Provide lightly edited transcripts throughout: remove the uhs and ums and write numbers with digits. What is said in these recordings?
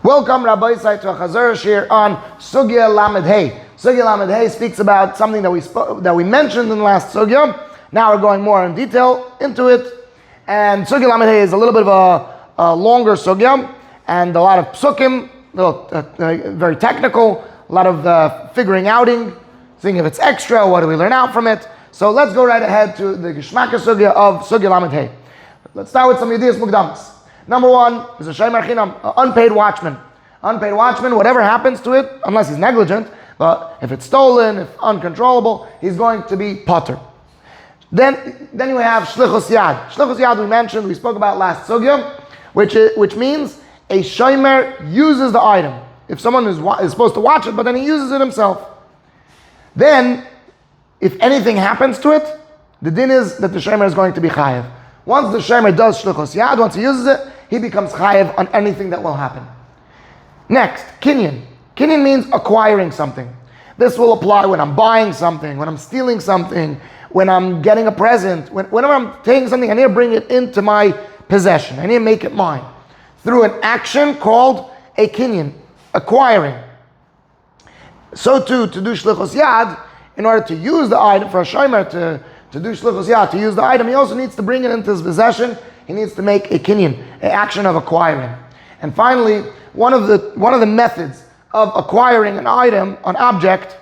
Welcome, Rabbi Isai, to a Chazara Shiur on Sugיא Lamed Hey. Sugיא Lamed Hey speaks about something that we mentioned in the last Sugיא. Now we're going more in detail into it. And Sugיא Lamed Hey is a little bit of a longer Sugיא, and a lot of psukim, very technical, a lot of figuring outing, seeing if it's extra, what do we learn out from it. So let's go right ahead to the Geshmaka Sugיא of Sugיא Lamed Hey. Let's start with some Yediyas Mukdamas. Number one is a Shomer Chinam, unpaid watchman. Unpaid watchman, whatever happens to it, unless he's negligent, but if it's stolen, if uncontrollable, he's going to be potter. Then you have Shlichus Yad. Shlichus Yad we spoke about last Sugya, which means a Shomer uses the item. If someone is supposed to watch it, but then he uses it himself. Then, if anything happens to it, the din is that the Shomer is going to be chayev. Once the Shomer does Shlichus Yad, once he uses it, he becomes chayev on anything that will happen. Next, kinyan. Kinyan means acquiring something. This will apply when I'm buying something, when I'm stealing something, when I'm getting a present, whenever I'm taking something, I need to bring it into my possession. I need to make it mine. Through an action called a kinyan, acquiring. So too, to do Shlichus Yad, in order to use the item, for a Shomer to do Shlichus Yad, to use the item, he also needs to bring it into his possession. He needs to make a kinyan, an action of acquiring. And finally, one of the methods of acquiring an item, an object,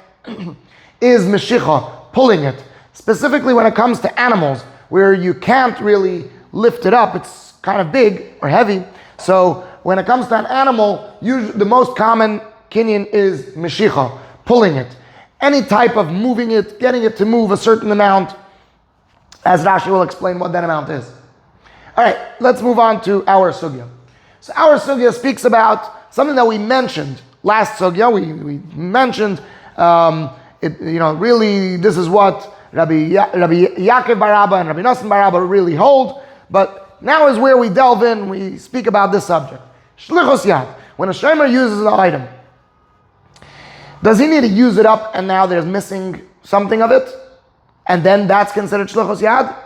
is meshicha, pulling it. Specifically when it comes to animals, where you can't really lift it up, it's kind of big or heavy. So when it comes to an animal, usually the most common kinyan is meshicha, pulling it. Any type of moving it, getting it to move a certain amount, as Rashi will explain what that amount is. All right, let's move on to our sugya. So our sugya speaks about something that we mentioned last sugya. We mentioned, really this is what Rabbi Yaakov bar Abba and Rabbi Nosson bar Abba really hold. But now is where we delve in, we speak about this subject. Shlichus Yad. When a Shomer uses an item, does he need to use it up and now there's missing something of it? And then that's considered Shlichus Yad?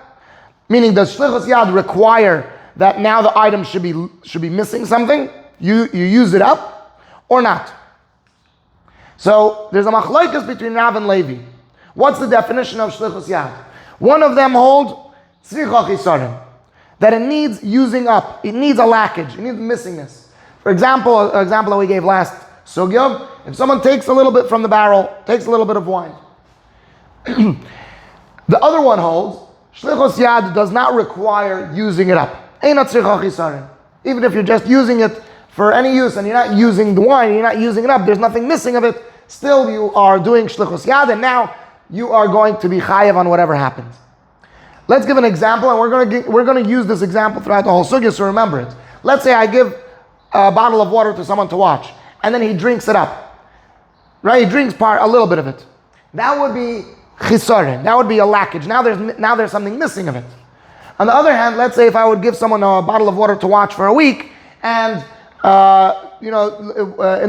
Meaning, does Shlichus Yad require that now the item should be missing something? You use it up or not? So there's a machlokes between Rav and Levi. What's the definition of Shlichus Yad? One of them hold צריכה Chasrón, that it needs using up. It needs a lackage. It needs missingness. For example, an example that we gave last Sugya, if someone takes a little bit from the barrel, takes a little bit of wine. The other one holds Shlichus Yad does not require using it up. Even if you're just using it for any use and you're not using the wine, you're not using it up, there's nothing missing of it, still you are doing Shlichus Yad, and now you are going to be chayev on whatever happens. Let's give an example, and we're going to use this example throughout the whole sugya, so remember it. Let's say I give a bottle of water to someone to watch, and then he drinks it up. Right? He drinks a little bit of it. That would be Chasrón. That would be a lackage. Now there's something missing of it. On the other hand, let's say if I would give someone a bottle of water to watch for a week, and in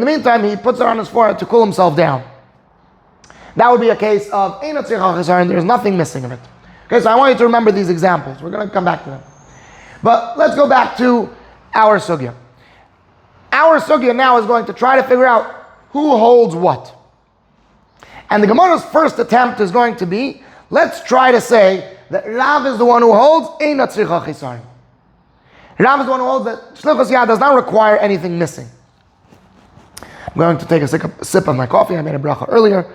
the meantime he puts it on his forehead to cool himself down. That would be a case of Eina Tzricha Chasrón. There's nothing missing of it. Okay, so I want you to remember these examples. We're going to come back to them. But let's go back to our sugya. Our sugya now is going to try to figure out who holds what. And the Gemara's first attempt is going to be, let's try to say that Rav is the one who holds Eina Tzricha Chasrón. Rav is the one who holds that Shlichus Yad does not require anything missing. I'm going to take a sip of my coffee. I made a bracha earlier.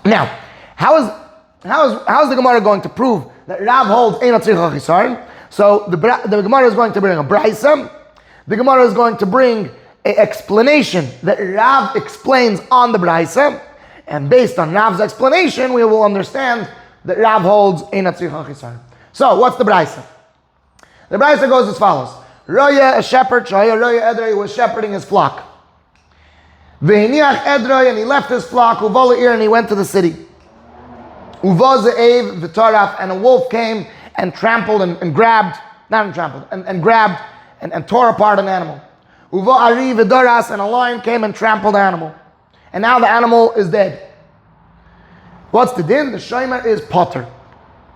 Now, how is the Gemara going to prove that Rav holds Eina Tzricha Chasrón? So the Gemara is going to bring a brayso. The Gemara is going to bring an explanation that Rav explains on the brayso, and based on Rav's explanation, we will understand that Rav holds Eina Tzricha Chasrón. So, what's the brayso? The brayso goes as follows: Roya, a shepherd, Shaya Roya Edrei, was shepherding his flock. V'hiniach Edrei, and he left his flock, Uva Le'ir, and he went to the city. Uva Ze'ev v'taraf, and a wolf came and trampled and grabbed, and tore apart an animal. Uva Ari v'doras, and a lion came and trampled the animal. And now the animal is dead. What's the din? The Shomer is potter.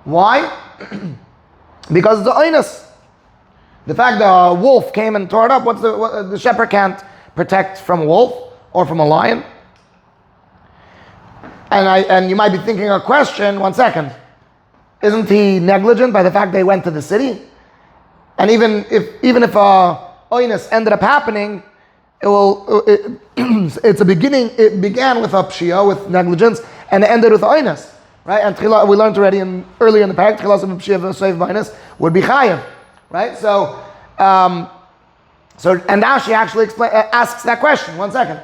Why? Because it's the oinus. The fact that a wolf came and tore it up, the shepherd can't protect from a wolf or from a lion. And you might be thinking a question, 1 second. Isn't he negligent by the fact they went to the city? And even if a oinus ended up happening, it's a beginning. It began with a pshia, with negligence, and it ended with oinus, right? And we learned already earlier in the parak, tchilas of pshia v'soif oinus would be chayav, right? So and Rashi actually asks that question. 1 second,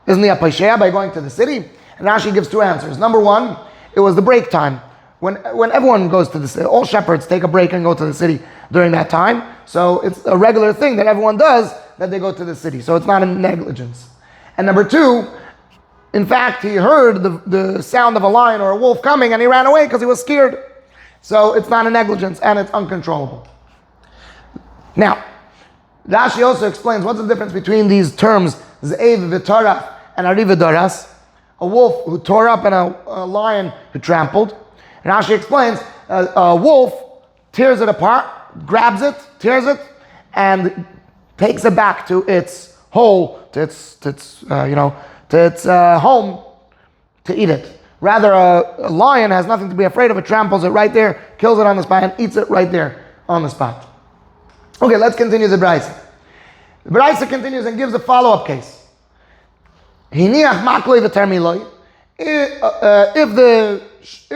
isn't he a pashia by going to the city? And Rashi gives 2 answers. Number 1, it was the break time. When everyone goes to the city, all shepherds take a break and go to the city during that time. So it's a regular thing that everyone does, that they go to the city. So it's not a negligence. And number 2, in fact, he heard the sound of a lion or a wolf coming and he ran away because he was scared. So it's not a negligence and it's uncontrollable. Now, Rashi also explains what's the difference between these terms, Ze'ev v'torah and Ariv v'doras, a wolf who tore up and a lion who trampled. And Rashi explains, a wolf tears it apart, grabs it, tears it, and takes it back to its hole, to its home, to eat it. Rather, a lion has nothing to be afraid of. It tramples it right there, kills it on the spot, and eats it right there on the spot. Okay, let's continue the Braisa. The Braisa continues and gives a follow-up case. Hiniach makloi v'termiloi. If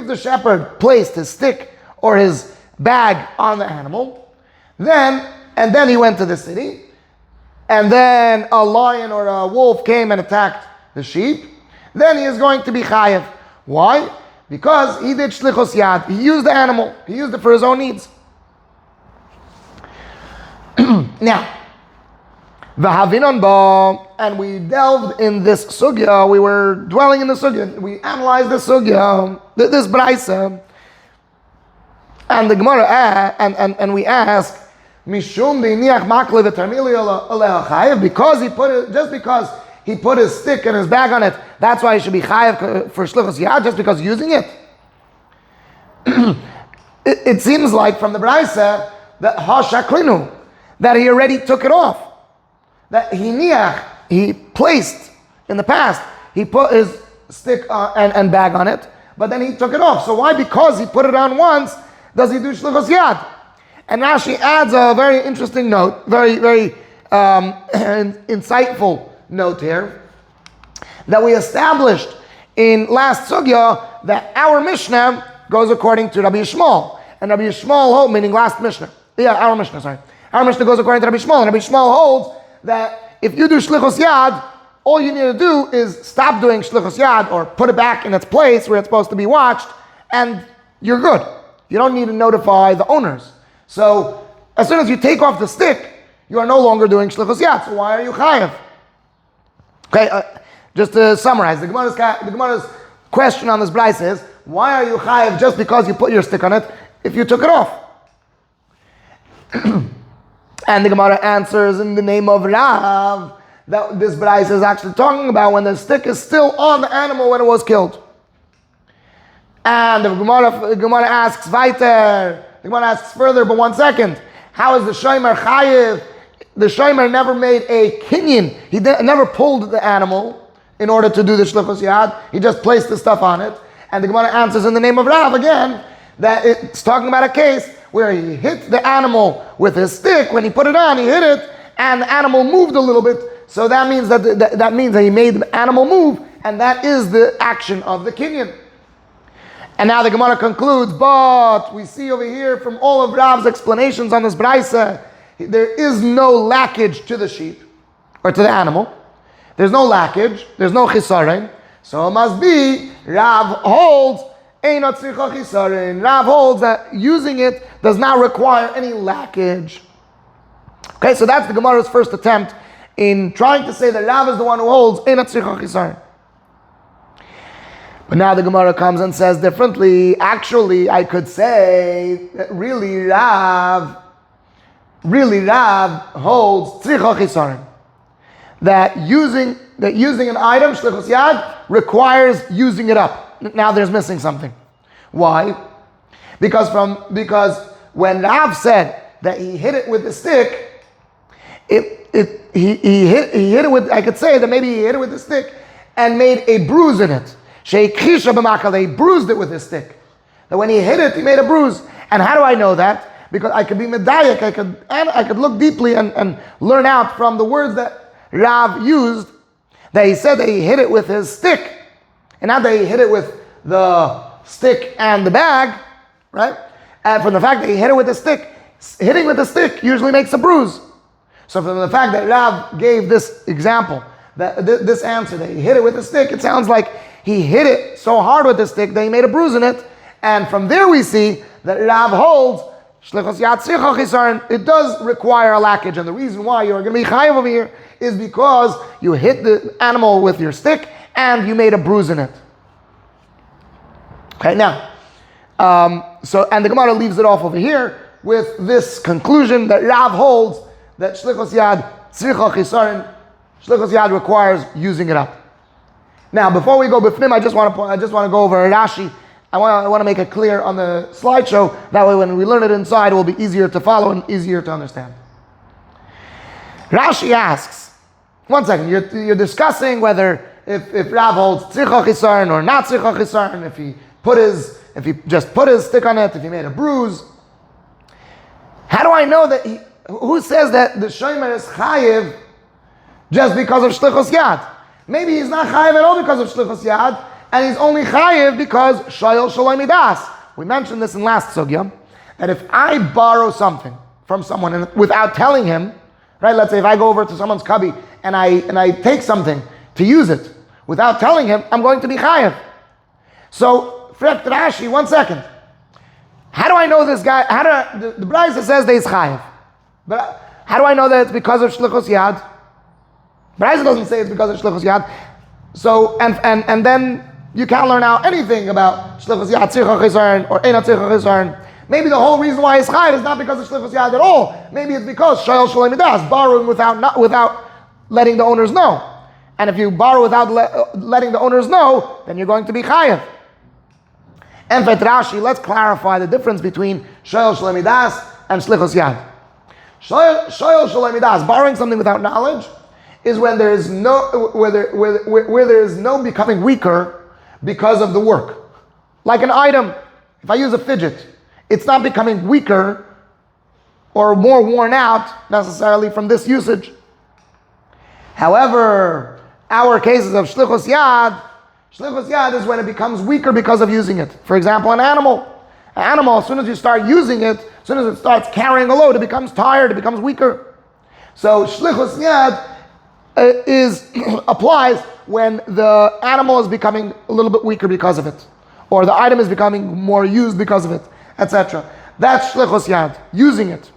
the shepherd placed his stick or his bag on the animal, then he went to the city, and then a lion or a wolf came and attacked the sheep, then he is going to be chayav. Why? Because he did shlichos yad. He used the animal. He used it for his own needs. Now, v'havinon ba, and we delved in this sugya. We were dwelling in the sugya. We analyzed the sugya, this braisa, and the Gemara and we ask, mishum deiniach makle v'tarmili aleha chayav, because he put his stick and his bag on it, that's why he should be chayav for shlichus yad, just because using it. It seems like from the braisa that hashaklinu, that he already took it off. That he placed in the past, he put his stick and bag on it, but then he took it off. So why? Because he put it on once, does he do shlichus yad? And Rashi adds a very interesting note, very, very insightful note here, that we established in last sugya that our Mishnah goes according to Rabbi Yishmael. And Rabbi Yishmael, meaning last Mishnah. Yeah, our Mishnah, sorry. Our Mishnah goes according to Rabbi Yishmael. And Rabbi Yishmael holds that if you do shlichus yad, all you need to do is stop doing shlichus yad or put it back in its place where it's supposed to be watched, and you're good. You don't need to notify the owners. So as soon as you take off the stick, you are no longer doing shlichus yad. So why are you chayav? Okay, just to summarize, the Gemara's question on this brayso is, why are you chayav just because you put your stick on it if you took it off? And the Gemara answers in the name of Rav that this brayso is actually talking about when the stick is still on the animal when it was killed. And the Gemara asks weiter. The Gemara asks further, but 1 second. How is the shomer chayiv? The shomer never made a kinyan. He never pulled the animal in order to do the shlichus yad. He just placed the stuff on it. And the Gemara answers in the name of Rav again that it's talking about a case where he hit the animal with his stick. When he put it on, he hit it, and the animal moved a little bit. So that means that means that he made the animal move, and that is the action of the kinyan. And now the Gemara concludes, but we see over here from all of Rav's explanations on this brayso, there is no lackage to the sheep or to the animal. There's no lackage. There's no chesaron. So it must be Rav holds einot צריכה חסרון. Rav holds that using it does not require any lackage. Okay, so that's the Gemara's first attempt in trying to say that Rav is the one who holds einot צריכה חסרון. But now the Gemara comes and says differently. Actually, I could say that really Rav holds צריכה חסרון. That using an item, shlichus yad, requires using it up. Now there's missing something. Why? Because when Rav said that he hit it with the stick, he hit it with, I could say that maybe he hit it with the stick and made a bruise in it. He bruised it with his stick. That when he hit it, he made a bruise. And how do I know that? Because I could be medayak, I could look deeply and learn out from the words that Rav used, that he said that he hit it with his stick. And not that he hit it with the stick and the bag, right? And from the fact that he hit it with the stick, hitting with the stick usually makes a bruise. So from the fact that Rav gave this example, this answer, that he hit it with the stick, it sounds like he hit it so hard with the stick that he made a bruise in it. And from there we see that Rav holds shlichus yad tzricha chesron. It does require a lackage, and the reason why you're going to be chayav over here is because you hit the animal with your stick and you made a bruise in it. Okay, now, and the Gemara leaves it off over here with this conclusion that Rav holds that shlichus yad tzricha chesron, shlichus yad requires using it up. Now, before we go b'fnim, I just want to go over Rashi. I want to make it clear on the slideshow. That way, when we learn it inside, it will be easier to follow and easier to understand. Rashi asks, one second, you're discussing whether if Rav holds tzricha chesron or not tzricha chesron, if he just put his stick on it, if he made a bruise. How do I know that who says that the shomer is chayiv just because of shlichus yad? Maybe he's not chayiv at all because of shlichus yad, and he's only chayiv because shayol shalom midas. We mentioned this in last sugya, that if I borrow something from someone and without telling him, right? Let's say if I go over to someone's cubby and I take something to use it without telling him, I'm going to be chayiv. So, Frekt Rashi, 1 second. How do I know this guy? The Brayza says that he's chayiv, but how do I know that it's because of shlichus yad? Brayza doesn't say it's because of shlichus yad. So and then you can't learn out anything about shlichus yad tzricha chesron or eina tzricha chesron. Maybe the whole reason why he's chayiv is not because of shlichus yad at all. Maybe it's because shayol shalom midas, borrowing without letting the owners know. And if you borrow without letting the owners know, then you're going to be chayiv. And for Rashi, let's clarify the difference between shayol shalom midas and shlichus yad. Shayol shalom midas, borrowing something without knowledge, is when there is no where there is no becoming weaker because of the work. Like an item, if I use a fidget, it's not becoming weaker or more worn out necessarily from this usage. However, our cases of shlichus yad is when it becomes weaker because of using it. For example, an animal, as soon as you start using it, as soon as it starts carrying a load, it becomes tired, it becomes weaker. So shlichus yad applies when the animal is becoming a little bit weaker because of it, or the item is becoming more used because of it, etc. That's shlichus yad, using it.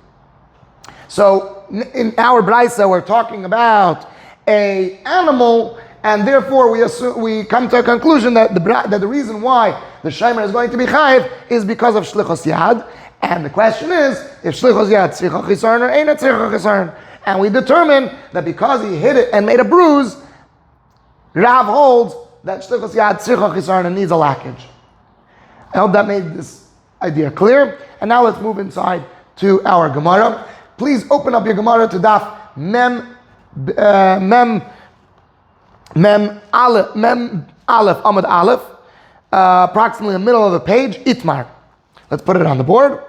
So in our brayso, we're talking about a animal, and therefore we come to a conclusion that the reason why the shomer is going to be chayiv is because of shlichus yad. And the question is, if shlichus yad tzricha chesron or eina tzricha chesron. And we determine that because he hit it and made a bruise, Rav holds that shlichus yad tzricha chesron and needs a lackage. I hope that made this idea clear. And now let's move inside to our Gemara. Please open up your Gemara to Daf Mem Aleph Amud Aleph, approximately the middle of the page, Itmar. Let's put it on the board.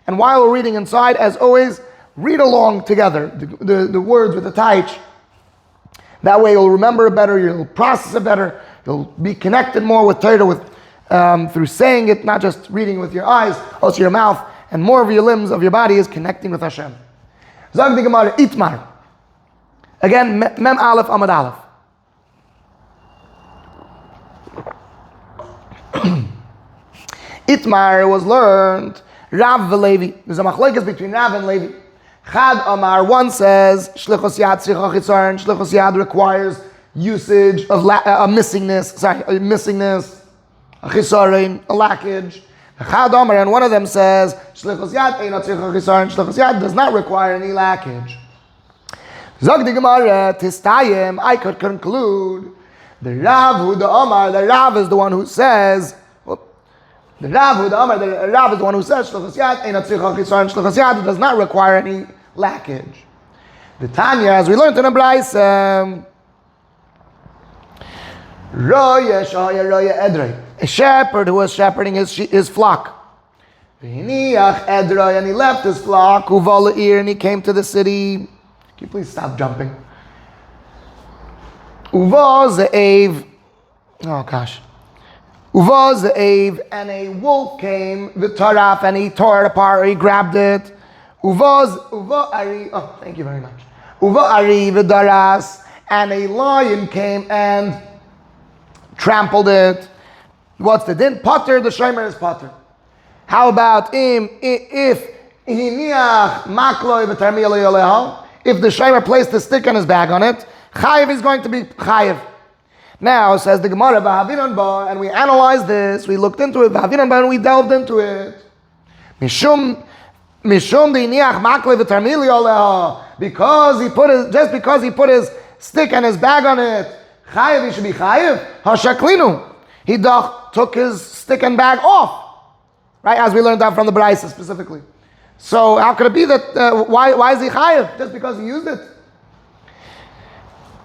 And while we're reading inside, as always, read along together, the words with the taich. That way you'll remember it better, you'll process it better, you'll be connected more with Torah through saying it, not just reading with your eyes, also your mouth, and more of your limbs of your body is connecting with Hashem. Zog the Gemara, Itmar. Again, Mem Aleph Amud Aleph. Itmar was learned, Rav v'Levi. There's a machlokes between Rav and Levi. Chad Amar, one says, shlichus yad tzricha chesron, shlichus yad requires usage of a missingness, a chisaron, a lackage. Chad Amar, and one of them says, shlichus yad eina tzricha chesron, shlichus yad does not require any lackage. Zog the Gemara, tistayim, I could conclude, the Rav is the one who says, The Rav is the one who says shlichus yad ein tzricha chisaron. Shlichus yad does not require any lackage. The Tanya, as we learned in the Brayso, a shepherd who was shepherding his flock. And he left his flock, and he came to the city. Can you please stop jumping? Oh gosh. And a wolf came, v'taraf, and he tore it apart, or he grabbed it. Oh, thank you very much. And a lion came and trampled it. What's the din? Potter, the shomer is potter. How about if the shomer placed the stick on his bag on it, chayiv is going to be chayiv. Now, says the Gemara, and we analyzed this, we looked into it, and we delved into it. Because he put his stick and his bag on it, chayiv, he should be chayiv. Hashaklinu. He took his stick and bag off. Right, as we learned that from the Brayso specifically. So how could it be that, why is he chayiv? Just because he used it?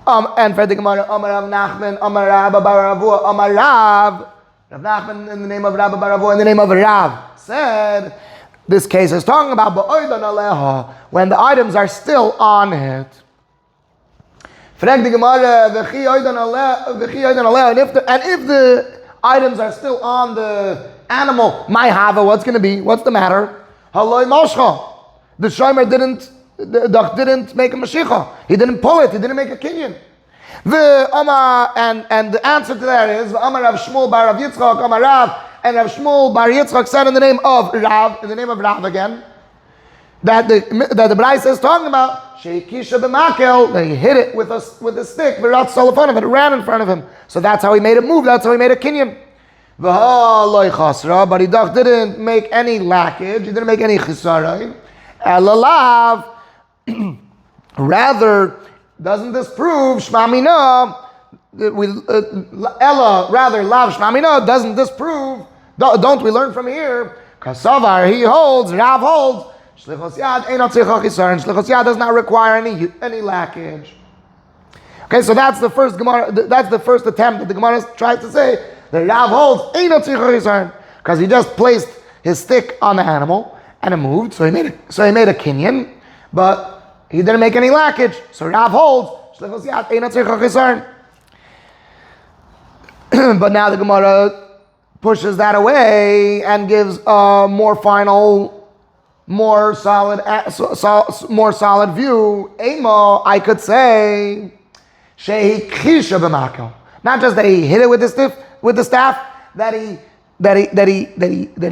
And for the Gemara, Amar Rav Nachman, Amar Rabba bar Ravua, Amar Rav Nachman in the name of Rabba bar Ravua, in the name of Rav, said, this case is talking about ba'oidan aleha, when the items are still on it. Frag the Gemara, v'chi oidan aleha, and if the items are still on the animal, my hava, what's going to be? What's the matter? Haloi moshcha. The shomer didn't make a mashicha. He didn't pull it. He didn't make a kinyan. And the answer to that is Amar Rav Shmuel bar Rav Yitzchak, Amar Rav, and Rav Shmuel bar Yitzchak said in the name of Rav again, that the Brayso is talking about sheikisha b'makel. They hit it with a stick. V'rat solofon, it ran in front of him. So that's how he made it move. That's how he made a kinyan. But he didn't make any lackage. He didn't make any chisara. Elalav. Rather, doesn't this prove shmamina? Rather, lav shmamina. Doesn't this prove? Don't we learn from here? Kasavar, he holds. Rav holds. Shlichus yad einot tzricha chisaron. Shlichus yad does not require any lackage. Okay, so that's the first Gemara. That's the first attempt that the Gemara tries to say. The Rav holds einot tzricha chisaron because he just placed his stick on the animal and it moved, so he made a kinyan, but he didn't make any lackage. So Rav holds shlichus yad einot tzricha chisaron. But now the Gemara pushes that away and gives a more final, more solid view. Emo, I could say, shehi kisha b'makel. Not just that he hit it with the staff, that he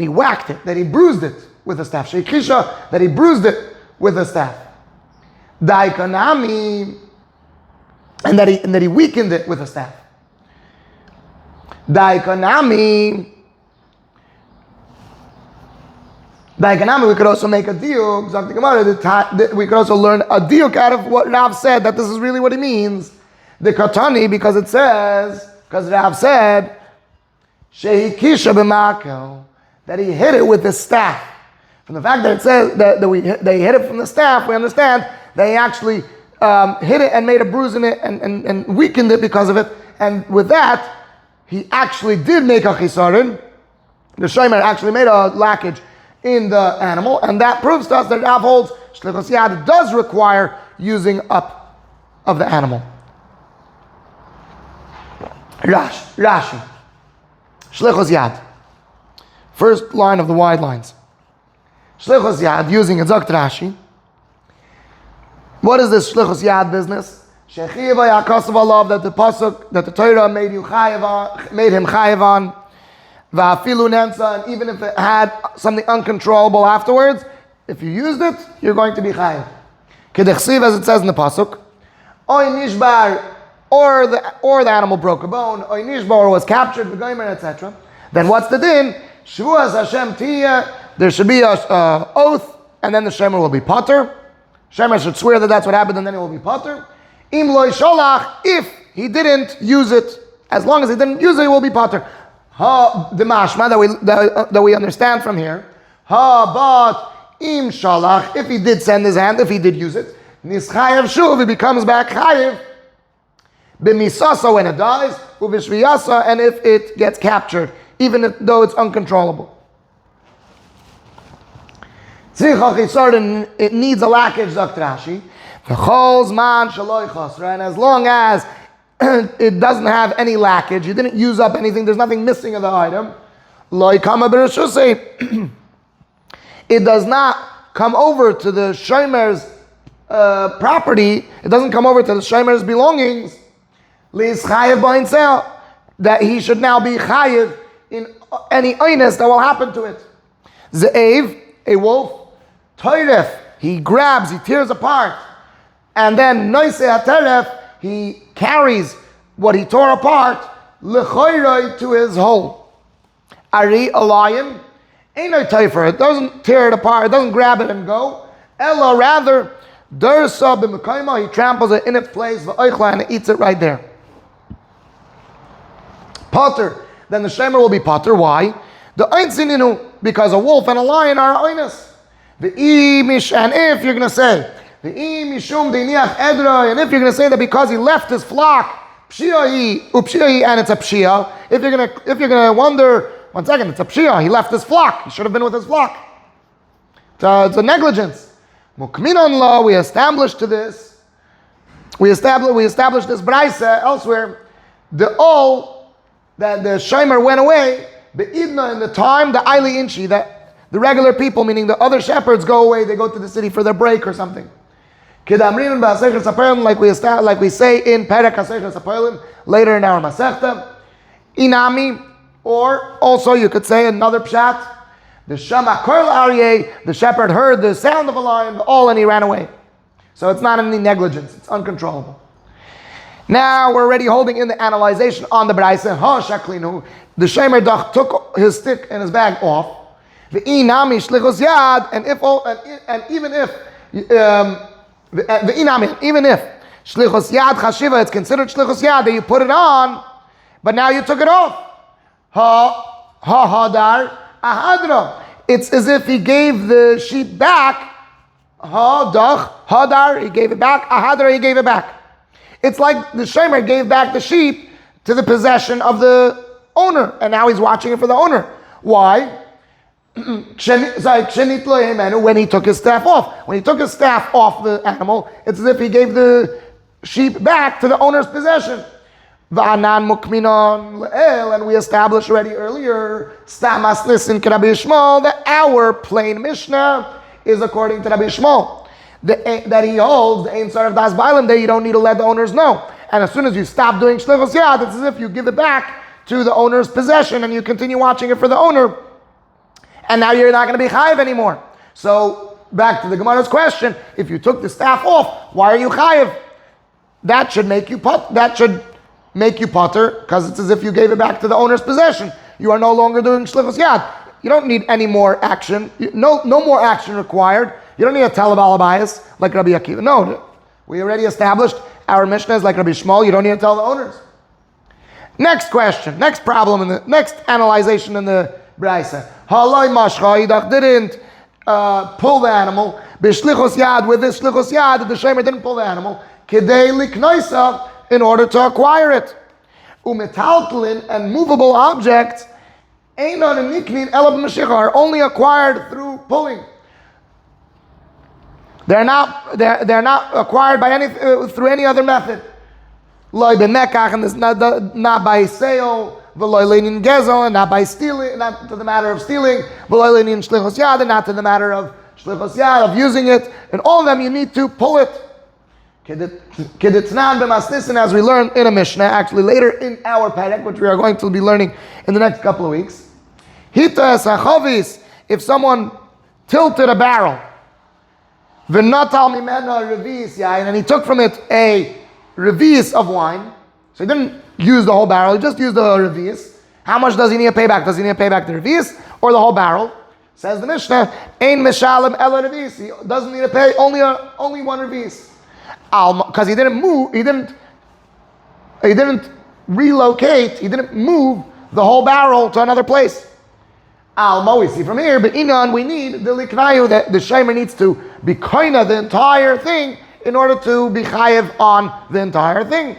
whacked it, that he bruised it with the staff. Shehi kisha, that he bruised it with the staff. Daikanami, and that he weakened it with the staff. Daikanami, we could also make a diuk. We could also learn a diuk out of what Rav said, that this is really what he means. The katani, because Rav said, shehi kisha b'makel, that he hit it with the staff. From the fact that it says that they hit it from the staff, we understand that he actually hit it and made a bruise in it and weakened it because of it. And with that, he actually did make a chisaron. The shomer actually made a lackage in the animal, and that proves to us that Rav holds shlichus yad does require using up of the animal. Rashi. Shlichus yad. First line of the wide lines. Shlichus yad, using it, Zakt Rashi. What is this shlichus yad business? Shechiva yakasav alav, that the pasuk, that the Torah made him chayiv on. Va'afilu nensa, and even if it had something uncontrollable afterwards, if you used it, you're going to be chayiv. Kedechsiv, as it says in the pasuk, oy nishbar, or the animal broke a bone, oy nishbar, or was captured, etc. Then what's the din? Shvuas Hashem tiyah, there should be a oath, and then the shemer will be potter. Shemer should swear that that's what happened, and then it will be potter. Im loy sholach, if he didn't use it, as long as he didn't use it, he will be potter. the mashma that we understand from here. But im shalach, if he did send his hand, if he did use it, nischayev shuv, he becomes back chayev. B'misasa when it dies, uvishviyasa, and if it gets captured, even though it's uncontrollable. צריכה חסרון, it needs a lackage, Dr. Rashi. V'chol zman shaloi chasra, and as long as it doesn't have any lackage, you didn't use up anything, there's nothing missing of the item, lo kama b'reshusei, it does not come over to the shomer's property, it doesn't come over to the shomer's belongings, that he should now be chayiv in any oinus that will happen to it. Ze'ev, a wolf, toiref, he grabs, he tears apart, and then noise hateref, he carries what he tore apart lechoiroi to his hole. Ari, a lion, ain't no toifer, it doesn't tear it apart, it doesn't grab it and go. Ella, rather, dersa b'mekayma, he tramples it in its place, v'oichla, and eats it right there. Potter, then the shemer will be potter. Why? The einzininu, because a wolf and a lion are einus. And if you're going to say, and if you're going to say that because he left his flock, and it's a pshia, if you're going to wonder, one second, it's a pshia, he left his flock, he should have been with his flock. It's a negligence. Mukminan law, we established to this, we established this braisa elsewhere, that the shomer went away, the idna in the time, the aili inchi, that the regular people, meaning the other shepherds, go away, they go to the city for their break or something. Like we say in Perek HaSeichel Sapolim, later in our Masechta, Inami, or also you could say another pshat, the Shama Korl Aryeh, the shepherd heard the sound of a lion, and he ran away. So it's not any negligence, it's uncontrollable. Now we're already holding in the analyzation on the Braisa. The Shemer Dach took his stick and his bag off. And even if shlichus yad chashiva, it's considered shlichus yad that you put it on, but now you took it off. Hadar ahadra. It's as if he gave the sheep back. Hadar, he gave it back. Ahadra, he gave it back. It's like the shomer gave back the sheep to the possession of the owner, and now he's watching it for the owner. Why? When he took his staff off. When he took his staff off the animal, it's as if he gave the sheep back to the owner's possession. And we established already earlier, that our plain Mishnah is according to Rabbi Shmuel. That he holds the Ein Sar of Das Bailam, that you don't need to let the owners know. And as soon as you stop doing Shlichus Yad, it's as if you give it back to the owner's possession and you continue watching it for the owner. And now you're not going to be chayiv anymore. So, back to the Gemara's question, if you took the staff off, why are you chayiv? That should make you potter, because it's as if you gave it back to the owner's possession. You are no longer doing Shlichus Yad. You don't need any more action. No more action required. You don't need a talabal bias like Rabbi Akiva. No, we already established our Mishnah is like Rabbi Shmuel. You don't need to tell the owners. Next question, next problem, in the next analyzation in the Braisa. Halai mashcha, he didn't pull the animal. B'shlichus yad, with this shlichus yad, the shemer didn't pull the animal. Kedei liknoisa, in order to acquire it. Umetaltlin, and movable objects, einon and niknin elab mashiach, are only acquired through pulling. They're not acquired by through any other method. Loi b'mekach, and it's not by sale, v'loi leinin gezel, and not by stealing, not to the matter of stealing, v'loi leinin shlichus yad, and not to the matter of shlichus yad, of using it. And all of them you need to pull it. Keditznan b'masnisin, as we learn in a Mishnah, actually later in our Perek, which we are going to be learning in the next couple of weeks. Hita esachavis, if someone tilted a barrel, v'natal mimena revis yain, and he took from it a revis of wine, so he didn't use the whole barrel, he just used the revis. How much does he need to pay back? Does he need to pay back the revis or the whole barrel? Says the Mishnah, ein mishalem ela revis. He doesn't need to pay only one revis. Because he didn't relocate, he didn't move the whole barrel to another place. Alma, we see from here, but Inan, we need the liknayu, that the shamer needs to be koina the entire thing in order to be chayev on the entire thing.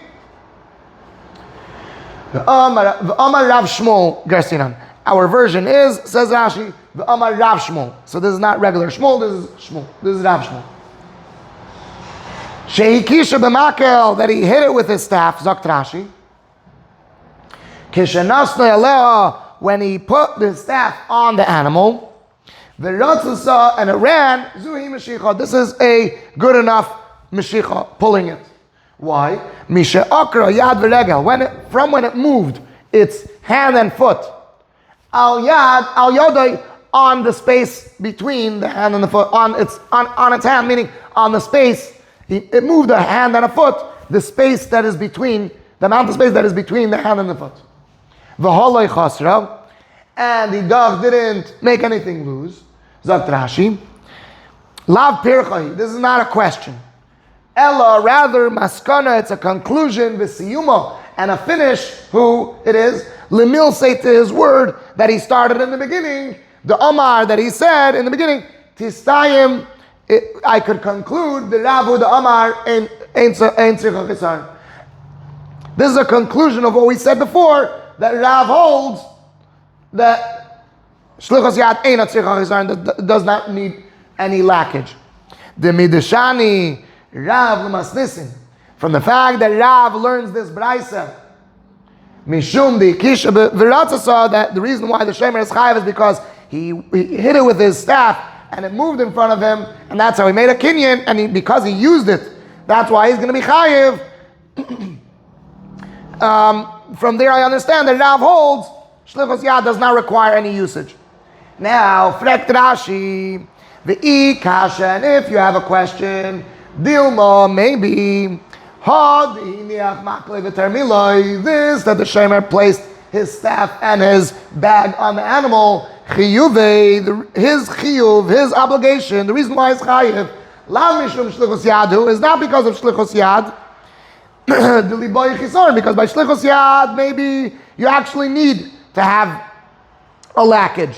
V'amar Rav Shmuel Garsinan. Our version is, says Rashi, v'amar Rav Shmuel. So this is not regular Shmuel, this is Shmuel. This is Rav Shmuel. Shehikisha b'makel, that he hit it with his staff, Zakt Rashi. Kishenasna eleha, when he put the staff on the animal, v'ratzasa, and it ran, zuhi meshicha. This is a good enough meshicha, pulling it. Why? Misha akra yad v'regel. When it moved its hand and foot, al yodai, on the space between the hand and the foot, on its hand, meaning on the space. It moved a hand and a foot, the space that is between, the amount of space that is between the hand and the foot. V'holoi chasra, and the dog didn't make anything lose. Zakt Rashi, lav pirchai. This is not a question. Ella, rather maskana. It's a conclusion. V'siyuma, and a finish. Who it is? Lemil say to his word that he started in the beginning. The Omar that he said in the beginning. Tistayim. I could conclude the Ravu the Omar in צריכה Chesarn. This is a conclusion of what we said before, that Rav holds that Shlichos Yad ain't a צריכה Chesarn, that does not need any lackage. The Midashani Rav L'masnisin, from the fact that Rav learns this Braisa, Mishum the Kisha V'ratzasa, that the reason why the Shemer is Chayav is because he hit it with his staff and it moved in front of him, and that's how he made a kinyan, and because he used it, that's why he's going to be chayiv. From there I understand that Rav holds Shlichos Yad does not require any usage. Now, Frekt Rashi, V'i Kasha, and if you have a question, Dilma, maybe, this, that the Shemer placed his staff and his bag on the animal, Chiyuve, his chiyuv, his obligation, the reason why it's chayiv, lav mishum shlichos yadu, is not because of shlichos yad, because by shlichos yad, maybe you actually need to have a lackage.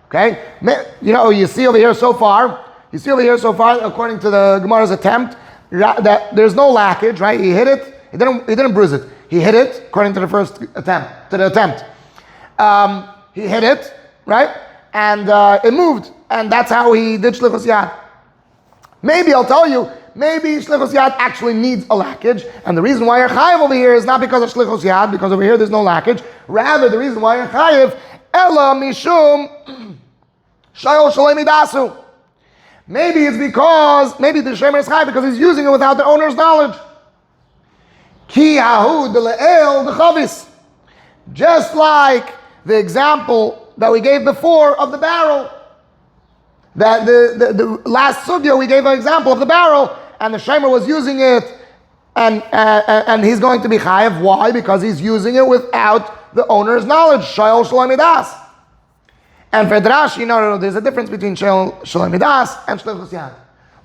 Okay? You see over here so far, according to the Gemara's attempt, that there's no lackage, right? He hit it, he didn't bruise it. He hit it, according to the first attempt, he hit it, right? And it moved. And that's how he did Shlichos Yad. Maybe I'll tell you, maybe Shlichos Yad actually needs a lackage. And the reason why you're chayiv over here is not because of Shlichos Yad, because over here there's no lackage. Rather, the reason why you're chayiv, Ella Mishum Shayol Shalei Midasu. Maybe it's because, maybe the Shemer is chayiv because he's using it without the owner's knowledge. Ki hahu de le'el de chavis. Just like the example that we gave before of the barrel. That the last sugya we gave an example of the barrel, and the Shemer was using it, and he's going to be chayav. Why? Because he's using it without the owner's knowledge. Shayol Shalei Midas. And for Rashi, no, there's a difference between Shayol Shalei Midas and Shlichos Yad.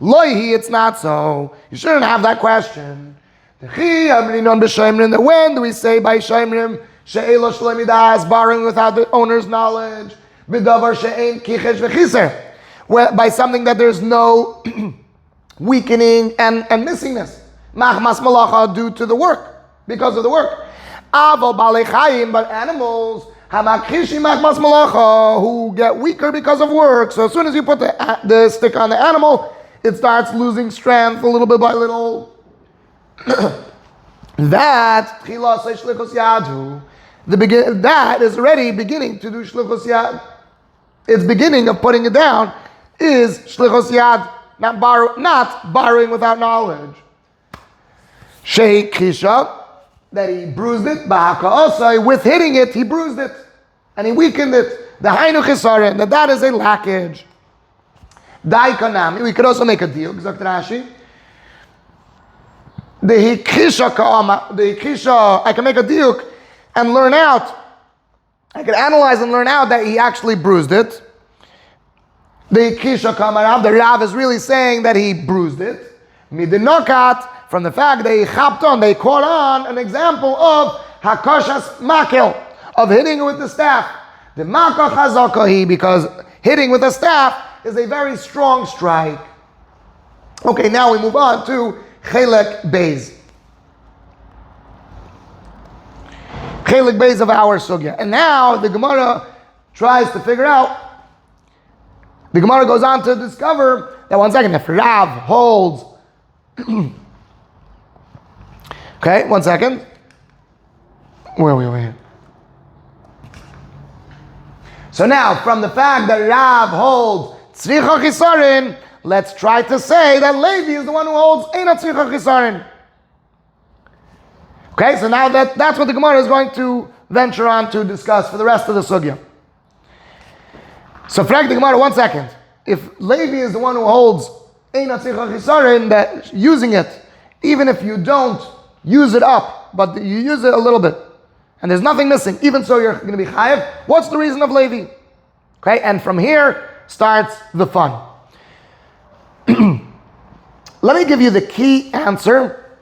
Loihi, it's not so. You shouldn't have that question. When do we say by Shemrim she'elo shalei midas, borrowing without the owner's knowledge, b'davar she'ein kichesh v'chiser, by something that there's no weakening and missingness, machmas malacha, due to the work, because of the work. Aval balei chayim, but animals hamakhishi machmas malacha, who get weaker because of work. So as soon as you put the stick on the animal, it starts losing strength a little bit by little. That that is already beginning to do shlichos yad. Its beginning of putting it down is shlichos yad, not borrowing without knowledge. Sheikh Kisha, that he bruised it, with hitting it, he bruised it and he weakened it. The hainu chisaron, that is a lackage. Dai kanami, we could also make a deal, Zakt Rashi. The hikisha, I can make a diuk and learn out. I can analyze and learn out that he actually bruised it. The hikisha kamarav, the Rav is really saying that he bruised it. Midinokat, from the fact that he chapped on, they caught on an example of hakashas makel, of hitting with the staff. The Maka Chazakahi, because hitting with a staff is a very strong strike. Okay, now we move on to Chelek Beis. Chelek Beis of our Sugya. And now the Gemara tries to figure out, the Gemara goes on to discover that, one second, if Rav holds, okay, one second. Where are we over here? So now, from the fact that Rav holds Tzricha Chisarin, let's try to say that Levi is the one who holds Eina Tzricha Chisarin. Okay, so now that's what the Gemara is going to venture on to discuss for the rest of the Sugya. So, frag the Gemara, one second. If Levi is the one who holds Eina Tzricha Chisarin, that using it, even if you don't use it up, but you use it a little bit, and there's nothing missing, even so you're going to be chayev, what's the reason of Levi? Okay, and from here starts the fun. Let me give you the key answer,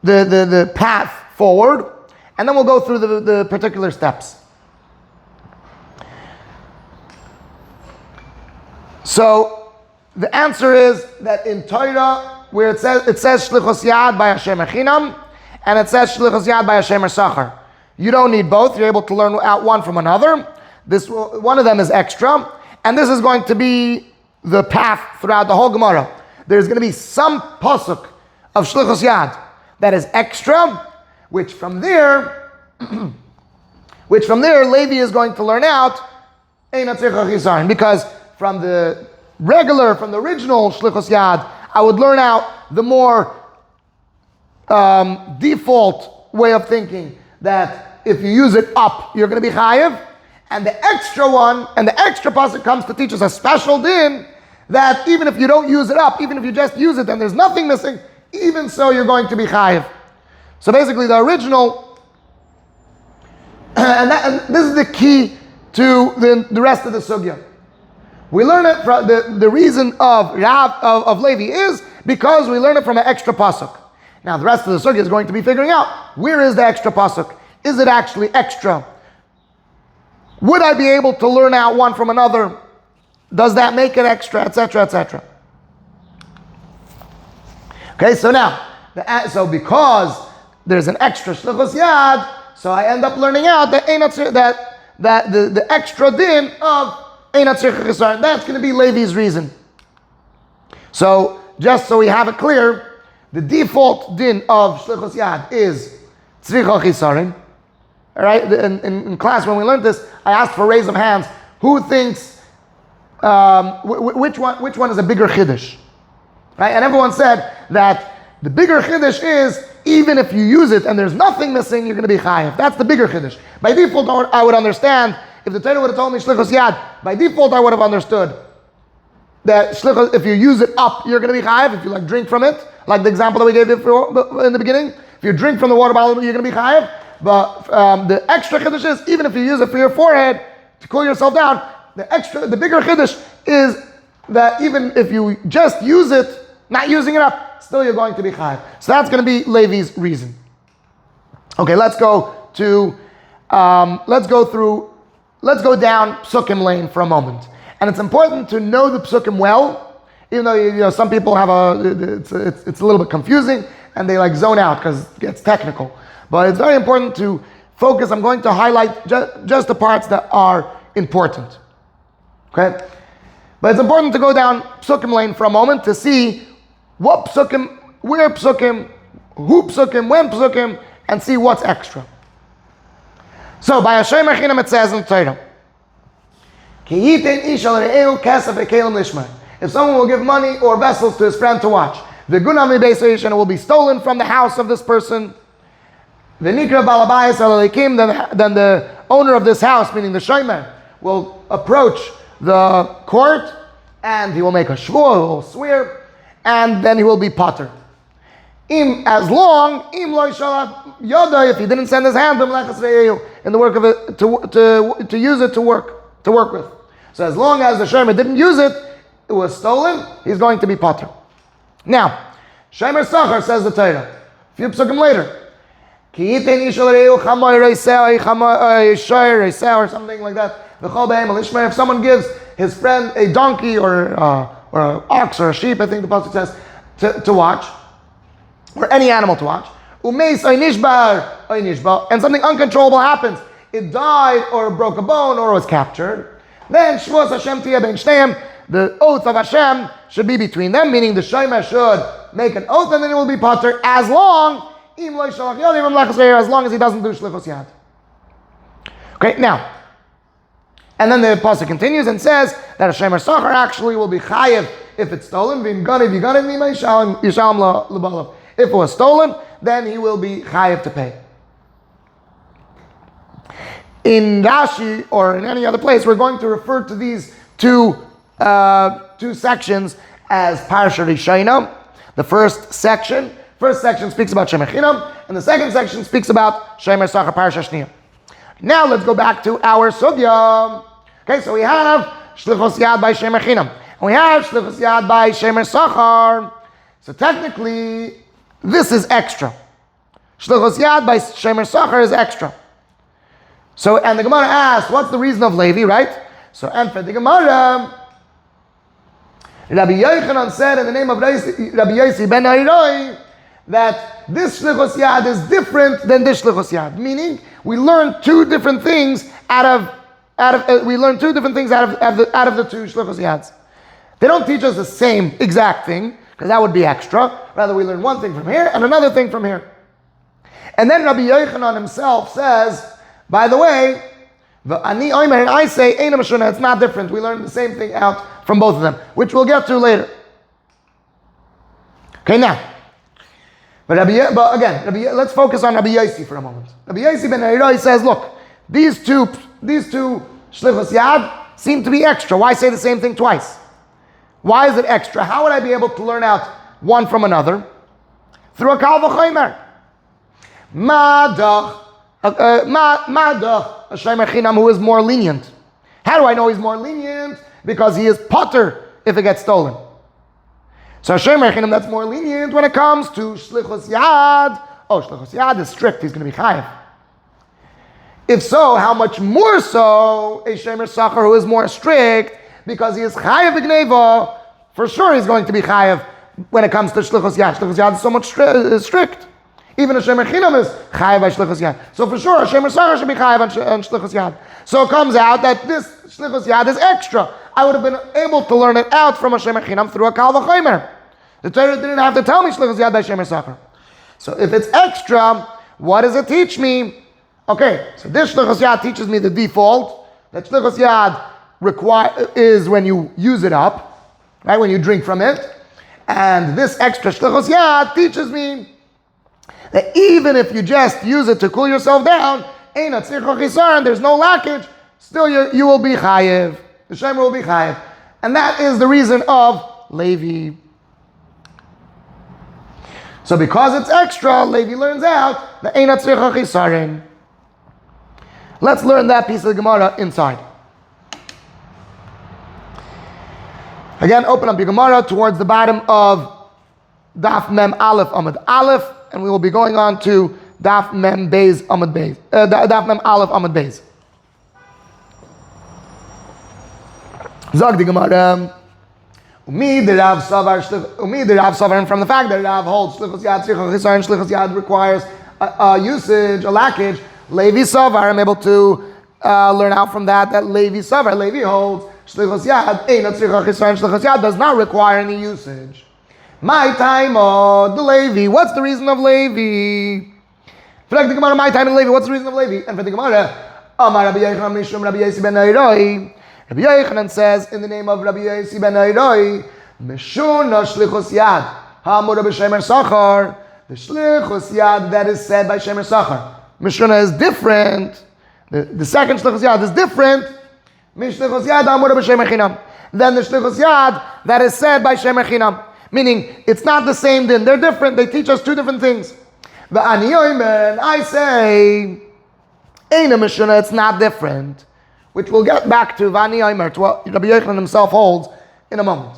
the path forward, and then we'll go through the particular steps. So the answer is that in Torah, where it says Shlichos Yad by Hashem Echinam, and it says Shlichos Yad by Hashem Sachar. You don't need both. You're able to learn out one from another. One of them is extra, and this is going to be the path throughout the whole Gemara. There's going to be some pasuk of Shlichos Yad that is extra, which from there, Levi is going to learn out Eina Tzricha Chisarin, because from the original Shlichos Yad, I would learn out the more default way of thinking, that if you use it up, you're going to be chayev. And the extra one, and the extra pasuk comes to teach us a special din, that even if you don't use it up, even if you just use it and there's nothing missing, even so you're going to be chayev. So basically the original, and this is the key to the rest of the sugya. We learn it from the reason of Levi is because we learn it from an extra pasuk. Now the rest of the sugya is going to be figuring out, where is the extra pasuk? Is it actually extra? Would I be able to learn out one from another? Does that make it extra, etc., etc.? Okay, so now, because there's an extra shlichus yad, so I end up learning out that the extra din of Eina Tzricha Chisarin. That's going to be Levi's reason. So, just so we have it clear, the default din of shlichus yad is Tzricha Chisarin. All right, in class when we learned this, I asked for raise of hands. Who thinks which one is a bigger chiddush? Right, and everyone said that the bigger chiddush is even if you use it and there's nothing missing, you're going to be chayev. That's the bigger chiddush. By default, I would understand if the Torah would have told me shlichus yad. By default, I would have understood that shlichus, if you use it up, you're going to be chayev. If you drink from it, like the example that we gave you in the beginning, if you drink from the water bottle, you're going to be chayev. But the extra chiddush is, even if you use it for your forehead to cool yourself down, the bigger chiddush is that even if you just use it, not using it up, still you're going to be chayev. So that's going to be Levi's reason. Okay, let's go down psukim lane for a moment. And it's important to know the psukim well, even though some people have it's a little bit confusing and they zone out because it gets technical. But it's very important to focus. I'm going to highlight just the parts that are important. Okay? But it's important to go down psukim lane for a moment to see what psukim, where psukim, who psukim, when psukim, and see what's extra. So, by Hashem Echinam it says in the Torah, if someone will give money or vessels to his friend to watch, the gunami beisayishan will be stolen from the house of this person. The nikra balabayas alalikim, then the owner of this house, meaning the shomer, will approach the court and he will make a shvur, he will swear, and then he will be pater. If he didn't send his hand in the work of it to use it to work with. So as long as the shomer didn't use it, it was stolen, he's going to be pater. Now, shomer sachar, says the Torah, a few psukim later, Ki yitein ish al re'ehu chamoy reiseh, shoyer reiseh, or something like that. V'chol be'em al ishmer. If someone gives his friend a donkey or an ox or a sheep, I think the pasuk says, to watch, or any animal to watch, umeis oy nishbar, and something uncontrollable happens. It died, or broke a bone, or was captured. Then shvus Hashem tiyeh bein shteihem. The oath of Hashem should be between them, meaning the shomer should make an oath, and then it will be pater as long as long as he doesn't do shlichus yad. Okay, now, and then the pasuk continues and says that a shomer sachar actually will be chayev if it's stolen. If it was stolen, then he will be chayev to pay. In Rashi or in any other place, we're going to refer to these two sections as Parsha Rishayna. The first section speaks about Shemer Chinam, and the second section speaks about Shemer Sachar Parsha Shniyah. Now let's go back to our Sugya. Okay, so we have Shlichus Yad by Shemer Chinam, and we have Shlichus Yad by Shemer Sachar. So technically, this is extra. Shlichus Yad by Shemer Sachar is extra. So, and the Gemara asks, what's the reason of Levi, right? So, and for the Gemara, Rabbi Yochanan said in the name of Rabbi Yossi ben Hairoi that this Shlichus Yad is different than this Shlichus Yad. Meaning, we learn two different things out of the two Shlichus Yads. They don't teach us the same exact thing, because that would be extra. Rather, we learn one thing from here and another thing from here. And then Rabbi Yochanan himself says, by the way, and I say, it's not different. We learn the same thing out from both of them, which we'll get to later. Okay, now. But again, let's focus on Rabbi Yossi for a moment. Rabbi Yossi ben Hairoi says, look, these two Shlichus Yad seem to be extra. Why say the same thing twice? Why is it extra? How would I be able to learn out one from another? Through a Kal V'chomer. Madach a Shomer Chinam who is more lenient. How do I know he's more lenient? Because he is pater if it gets stolen. So a Shomer Chinam that's more lenient when it comes to Shlichus Yad. Oh, Shlichus Yad is strict, he's going to be chayav. If so, how much more so a Shomer Sachar who is more strict, because he is chayav b'gneva, for sure he's going to be chayav when it comes to Shlichus Yad. Shlichus Yad is so much strict. Even a Shomer Chinam is chayav by Shlichus Yad. So for sure, a Shomer Sachar should be chayav on Shlichus Yad. So it comes out that this Shlichus Yad is extra. I would have been able to learn it out from a Shomer Chinam through a Kal V'chomer. The Torah didn't have to tell me Shlichus Yad by Shomer Sachar. So if it's extra, what does it teach me? Okay, so this Shlichus Yad teaches me the default, that Shlichus Yad is when you use it up, right, when you drink from it. And this extra Shlichus Yad teaches me that even if you just use it to cool yourself down, there's no lackage, still you will be chayev. The Shomer will be chayev. And that is the reason of Levi. So because it's extra, Levi learns out that Eina Tzricha Chisarin. Let's learn that piece of the Gemara inside. Again, open up your Gemara towards the bottom of Daf Mem Aleph Amud Aleph, and we will be going on to Daf Mem Beis Amud Beis. Daf Mem Aleph Amud Beis. Zog the Gemara. Umi the Rav Savar, and from the fact that Rav holds Shlichus Yad Tzricha Chisarin, Shlichus Yad requires a usage, a lackage. Levi Savar, I'm able to learn out from that Levi Savar, Levi holds Shlichus Yad Eina Tzricha Chisarin, Shlichus Yad does not require any usage. My time the Levi. What's the reason of Levi? For the Gemara, my time in Levi. What's the reason of Levi? And for the Gemara, Amar Rabbi Yochanan Mishum Rabbi Yossi ben Hairoi. Rabbi Yochanan says in the name of Rabbi Yossi ben Hairoi, Mishuna Shlichus Yad Ha'amura b'Shemer Sachar. The Shlichus Yad that is said by Shemer Sachar. Mishuna is different. The second Shlichus Yad is different. Mishlichus Yad Ha'amura b'Shemer Chinam. Then the Shlichus Yad that is said by Shemer Chinam. Meaning, it's not the same din. They're different. They teach us two different things. V'ani yomer, I say, Eina Mishuna, it's not different. Which we'll get back to V'ani yomer, to what Rabbi Yochanan himself holds in a moment.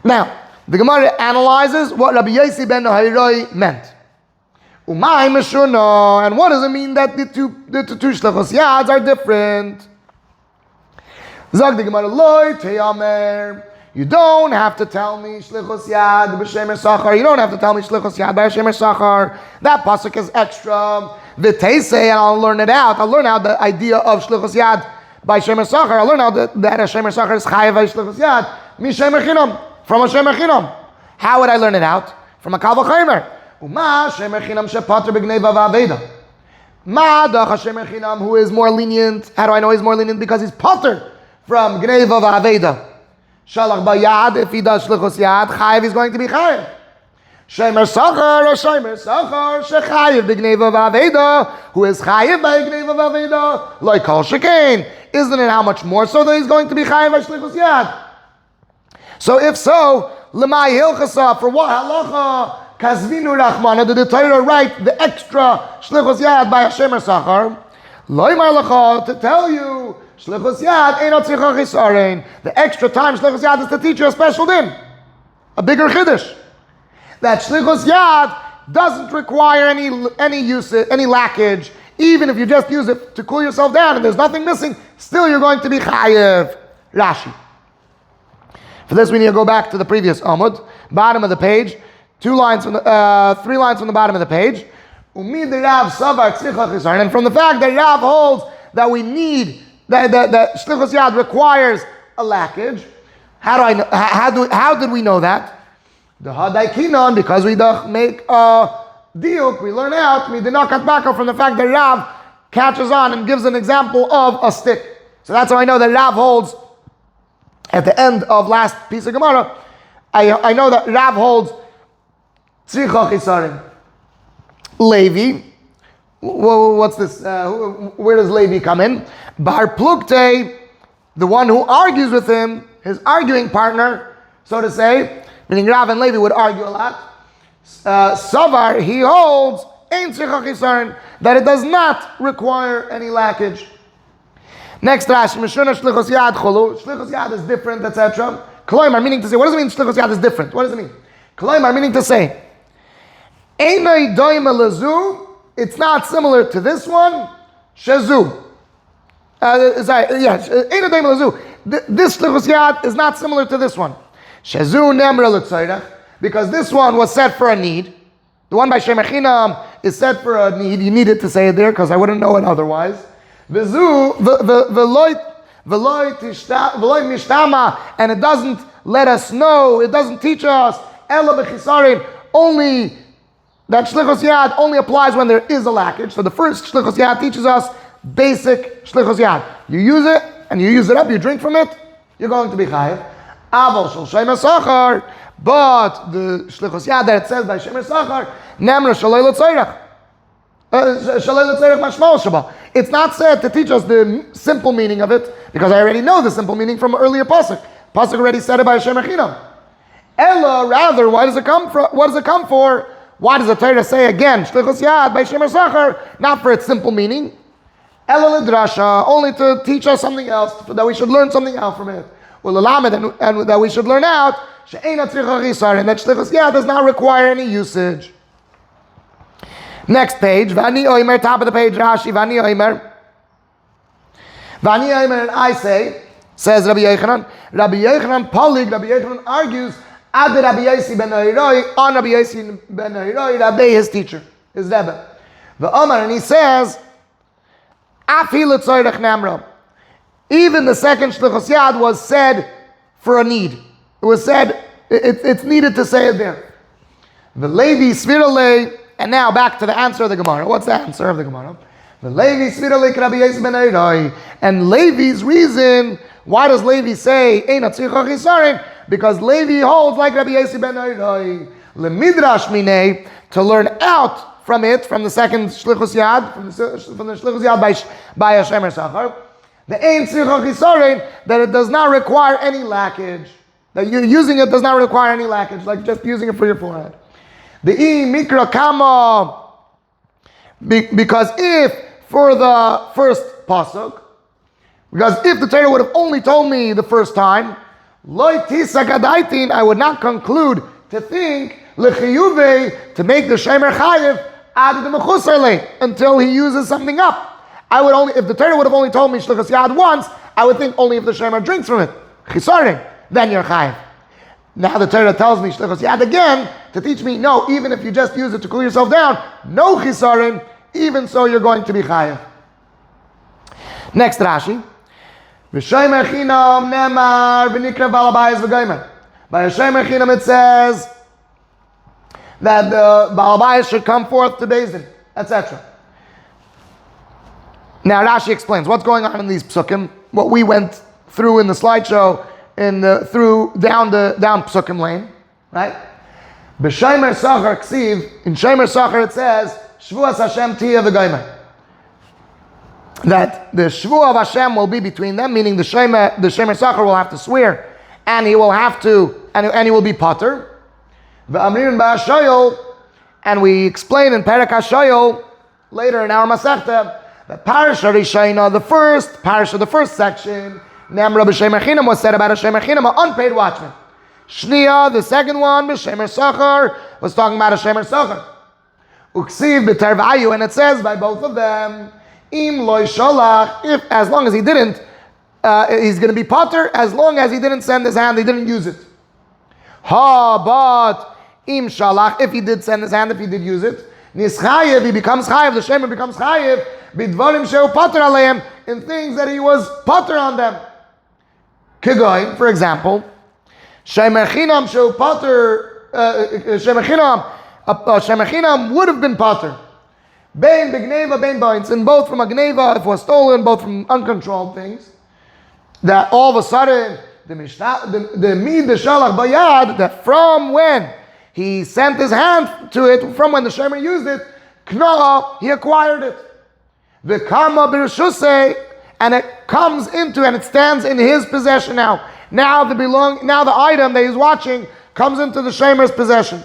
Now, the Gemara analyzes what Rabbi Yossi ben Hairoi meant. Umay Meshuno. And what does it mean that the two Shlichus Yads are different? Zog the Gemara, Loi Teyamer. You don't have to tell me Shlichus Yad b'Shem Sachar. You don't have to tell me Shlichus Yad b'Shem Sachar. That pasuk is extra. V'teisei, and I'll learn it out. I'll learn out the idea of Shlichus Yad by Shem Sachar. I'll learn out that Hashem Sachar is Chayav by Shlichus Yad Mishem Echinam, from Hashem Echinam. How would I learn it out? From a Kal V'Chomer. Uma Hashem Echinam shepater b'Gneva v'Aveda. Ma dach Hashem Echinam, who is more lenient. How do I know he's more lenient? Because he's pater from Gneva v'Aveda. Shalach bayad, if he does shlichus yad, chayiv is going to be chayiv. Shemer sachar, or shemer sachar, shechayiv b'gneva v'aveda, who is chayiv by gneva v'aveda, like kol shekain. Isn't it how much more so that he's going to be chayiv by shlichus yad? So if so, l'may hilchasa, for what halacha, kazvinu rachmana, did the Torah write the extra shlichus yad by shemer sachar? Loymar lecha, to tell you, Shlichus Yad ain't צריכה Chasrón. The extra time Shlichus Yad is to teach you a special din, a bigger chiddush. That Shlichus Yad doesn't require any usage, any lackage. Even if you just use it to cool yourself down and there's nothing missing, still you're going to be chayev. Rashi. For this we need to go back to the previous Amud, bottom of the page, 3 lines from the bottom of the page. And from the fact that Rav holds that we need that Shlichus Yad requires a lackage. How do I know? How did we know that? The Hadai Kinon, because we make a diuk, we learn out, we did not cut back from the fact that Rav catches on and gives an example of a stick. So that's how I know that Rav holds at the end of last piece of Gemara. I know that Rav holds Tzricha Chisarim. Levi. What's this? Where does Levi come in? Bar Plukte, the one who argues with him, his arguing partner, so to say, meaning Rav and Levi would argue a lot. Savar, he holds Ein Tzricha Chisaron, that it does not require any lackage. Next Rashi, Meshuna Shlichus Yad Cholu. Shlichus Yad is different, etc. Kloimar, meaning to say, what does it mean Shlichus Yad is different? What does it mean? Kloimar, meaning to say, Einai Doima Lazu, it's not similar to this one. Shazu. This Shlichus Yad is not similar to this one. Shazu Nemra L'Tzayrach, because this one was set for a need. The one by Shem Echinam is set for a need. You needed to say it there because I wouldn't know it otherwise. V'zu v'loy mishtama, and it doesn't let us know. It doesn't teach us. Ela b'chisarim, only. That Shlichus Yad only applies when there is a lackage. So the first Shlichus Yad teaches us basic Shlichus Yad. You use it, and you use it up, you drink from it, you're going to be chayiv. Aval shel shemer sachar, but the Shlichus Yad that it says by shemer sachar, nemra shalei l'tzayrach. Shalei l'tzayrach mashmal shaba. It's not said to teach us the simple meaning of it, because I already know the simple meaning from earlier pasuk. Pasuk already said it by Hashem Echinam. Ella, rather, what does it come for? Why does the Torah say again, Shlichus Yad by Shemer Sachar, not for its simple meaning? Ela l'drasha, only to teach us something else, that we should learn something out from it. Well, and that we should learn out, she'eina tzricha chisaron, that Shlichus Yad does not require any usage. Next page, Vani Oimer, top of the page, Rashi, Vani Oimer, and I say, says Rabbi Yochanan Polig, Rabbi Yochanan argues, Ad Rabbi Yossi ben Oiroi, on Rabbi Yossi ben Oiroi, Rabbi, his teacher, his Rebbe. And he says, even the second Shlichus Yad was said for a need. It was said, it's needed to say it there. The Levi Svirale, and now back to the answer of the Gemara. What's the answer of the Gemara? The Levi Svirale Rabbi Yossi ben Oiroi. And Levi's reason, why does Levi say, Eina Tzricha Chisaron? Because Levi holds like Rabbi Yossi ben Oiroi, lemidrash minei, to learn out from it, from the second Shlichus Yad, from the Shlichus Yad by Hashem Sachar, the Ein Tzricha Chisaron, that it does not require any lackage. That you using it does not require any lackage, like just using it for your forehead. The I Mikra Kama, because if for the first pasuk, because if the Torah would have only told me the first time, I would not conclude to think to make the Shemer Chayiv until he uses something up. I would only, if the Torah would have only told me shlichus yad once, I would think only if the shemer drinks from it, chisaron, then you're chayiv. Now the Torah tells me shlichus yad again to teach me, no, even if you just use it to cool yourself down, no chisaron, even so you're going to be chayiv. Next Rashi. V'shemer chinam nemar v'nikra balabayis v'goymer. By a shemer chinam it says that the balabayis should come forth to Beis Din, etc. Now Rashi explains what's going on in these psukim, what we went through in the slideshow, down psukim lane, right? B'shemer sachar ksiv, in shemer sachar it says, Shvuas Hashem tiyeh v'goymer. That the shvu of Hashem will be between them, meaning the shemer sachar will have to swear, and he will have to, and he will be potter. V'amrin ba'ashoyol, and we explain in Perek HaShoyol later in our Masechta that Parasha Rishayna, the first section, Nemra b'shemer chinam, was said about a shemer chinam, an unpaid watchman. Shniya, the second one, b'shemer sachar, was talking about a shemer sachar. Uksiv b'tervayu, and it says by both of them, im loy sholach, if, as long as he didn't, he's going to be potter, as long as he didn't send his hand, he didn't use it. But im shalach, if he did send his hand, if he did use it, nischayev, he becomes chayev, the shemer becomes chayev, bidvarim shehu potter aleim, in things that he was potter on them. Kigoy, for example, shemer chinam shehu potter, shemer chinam would have been potter. Bein begneva, bein boints, and both from a gneva, if it was stolen, both from uncontrolled things, that all of a sudden, the mid shalach bayad, that from when he sent his hand to it, from when the shemer used it, kna, he acquired it. V'kama b'reshusei, and it comes into, and it stands in his possession now. Now the item that he's watching comes into the shemer's possession.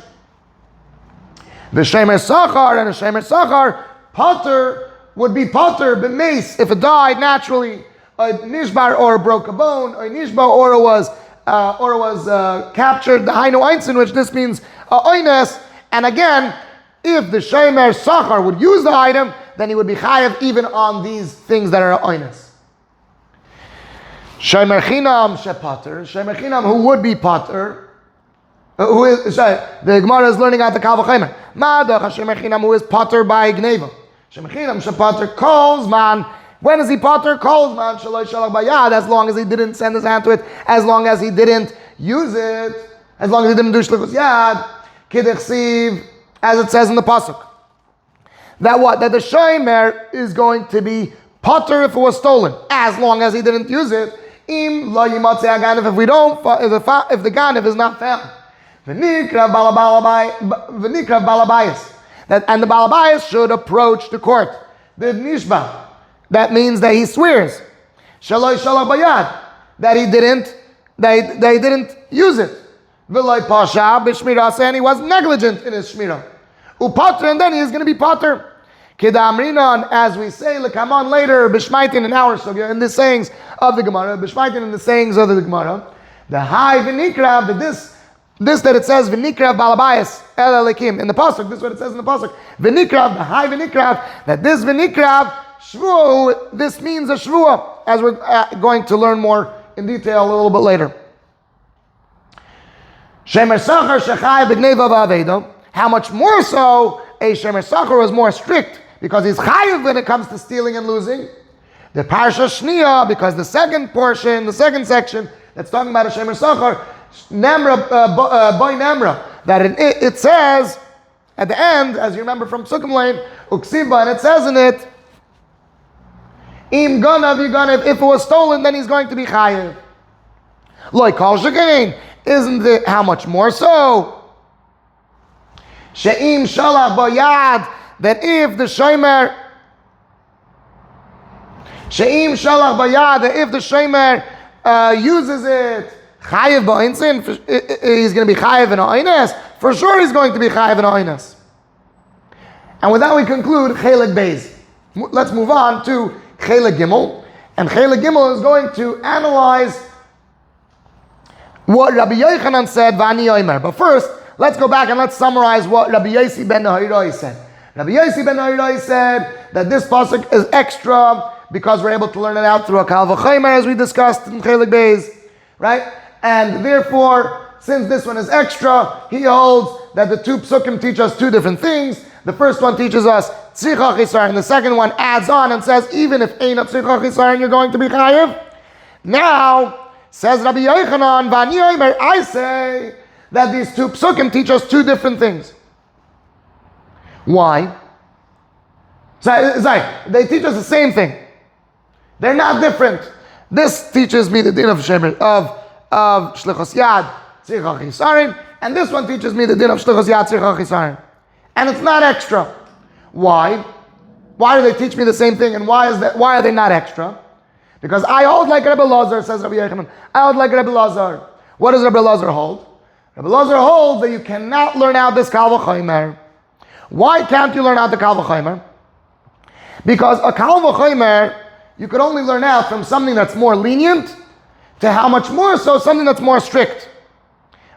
The shemer sachar, and a shemer sachar, potter would be potter b'meis, if it died naturally, a nishbar, or broke a bone, or nishbar, or it was captured, the hainu einzin, which this means oines. And again, if the shemer sachar would use the item, then he would be chayav even on these things that are oines. Shemer chinam shepater, shemer chinam who would be potter, the Gemara is learning out the Kal V'chomer. Ma'adach Hashem Echinam, who is potter by Gneva. Hashem Echinam shepater calls man. When is he potter? Calls man shaloi shalach bayad, as long as he didn't send his hand to it, as long as he didn't use it, as long as he didn't do shlichus yad. Kidechsiv, as it says in the pasuk. That what? That the shemer is going to be potter if it was stolen, as long as he didn't use it. Im lo yimatzeh haganav, if the ganav is not found. V'nikra balabayis. And the balabayis should approach the court. The nishba. That means that he swears. Shaloi shalach bayad. That he didn't use it. V'loi pasha b'shmirah, and he was negligent in his shmirah. Upater, and then he is going to be potter. Kidamrinan, as we say, lekaman later, b'shmaitin in our sugya, in the sayings of the Gemara, b'shmaitin in the sayings of the Gemara, the high v'nikra, this that it says v'nikrav balabayis el elikim in the pasuk. This is what it says in the pasuk. V'nikrav, the high v'nikrav. That this v'nikrav shvuah. This means a shvuah, as we're going to learn more in detail a little bit later. Shemer sachar shechai b'gneva v'aveda. How much more so a shemer sachar is more strict because he's chayiv when it comes to stealing and losing. The parsha shniya, because the second portion, the second section that's talking about a shemer sachar. Nemra, boy Nemra, that it says at the end, as you remember from Sukkim Lane, Uksiba, and it says in it, Im ganav, if it was stolen, then he's going to be chayiv. Like Kol Shekain, isn't it how much more so? She'im shalach bayad, that if the shemer, She'im shalach bayad, that if the shemer uses it, chayiv ba'insin, he's going to be chayiv in ha'ines. For sure he's going to be chayiv in ha'ines. And with that we conclude Chelik Beis. Let's move on to Chelik Gimel. And Chelik Gimel is going to analyze what Rabbi Yochanan said, V'ani Omer. But first, let's go back and let's summarize what Rabbi Yosi ben Nahiroi said. Rabbi Yossi ben Ayroi said that this pasuk is extra because we're able to learn it out through a kal v'chomer, as we discussed in Chelik Beis, right? And therefore, since this one is extra, he holds that the two psukim teach us two different things. The first one teaches us צריכה חסרון, and the second one adds on and says, even if ain't a צריכה חסרון, you're going to be chayiv. Now, says Rabbi Yochanan, V'ani Omer, I say that these two psukim teach us two different things. Why? They teach us the same thing. They're not different. This teaches me the din of shlichus yad, צריכה חסרון, and this one teaches me the din of shlichus yad, צריכה חסרון. And it's not extra. Why? Why do they teach me the same thing, and why are they not extra? Because I hold like Rebbe Lazar, says Rabbi Yochanan. I hold like Rebbe Lazar. What does Rebbe Lazar hold? Rebbe Lazar holds that you cannot learn out this kal v'chomer. Why can't you learn out the kal v'chomer? Because a kal v'chomer, you could only learn out from something that's more lenient to how much more so something that's more strict.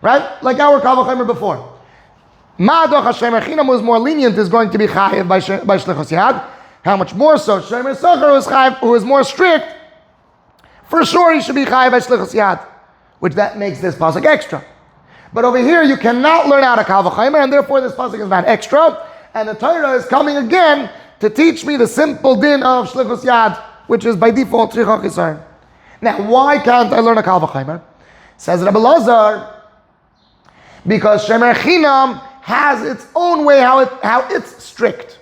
Right? Like our kal v'chomer before. Ma'adoch HaShemer Chinam, who is more lenient, is going to be chayiv by shlichus yad. How much more so Shemer Sachar, who is more strict, for sure he should be chayiv by shlichus yad, which that makes this pasuk extra. But over here you cannot learn out a kal v'chomer, and therefore this pasuk is not extra. And the Torah is coming again to teach me the simple din of shlichus yad, which is by default tzricha chisaron. Now, why can't I learn a kal v'chomer? Says Rebbe Lazar, because Shemer Chinam has its own way how it's strict.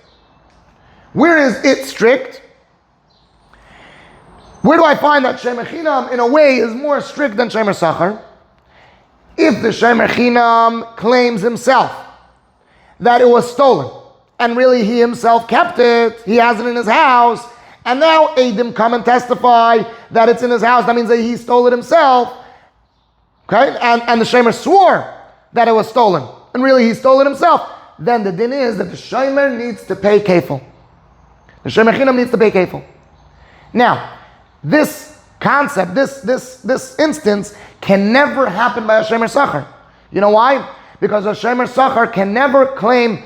Where is it strict? Where do I find that Shemer Chinam in a way is more strict than Shemer Sachar? If the Shemer Chinam claims himself that it was stolen, and really he himself kept it, he has it in his house, and now Eidim come and testify that it's in his house, that means that he stole it himself, okay? And the Shemer swore that it was stolen, and really he stole it himself, then the din is that the Shemer needs to pay kefil. The Shemer Chinam needs to pay kefil. Now, this concept, this instance can never happen by a Shemer Sachar. You know why? Because a Shemer Sachar can never claim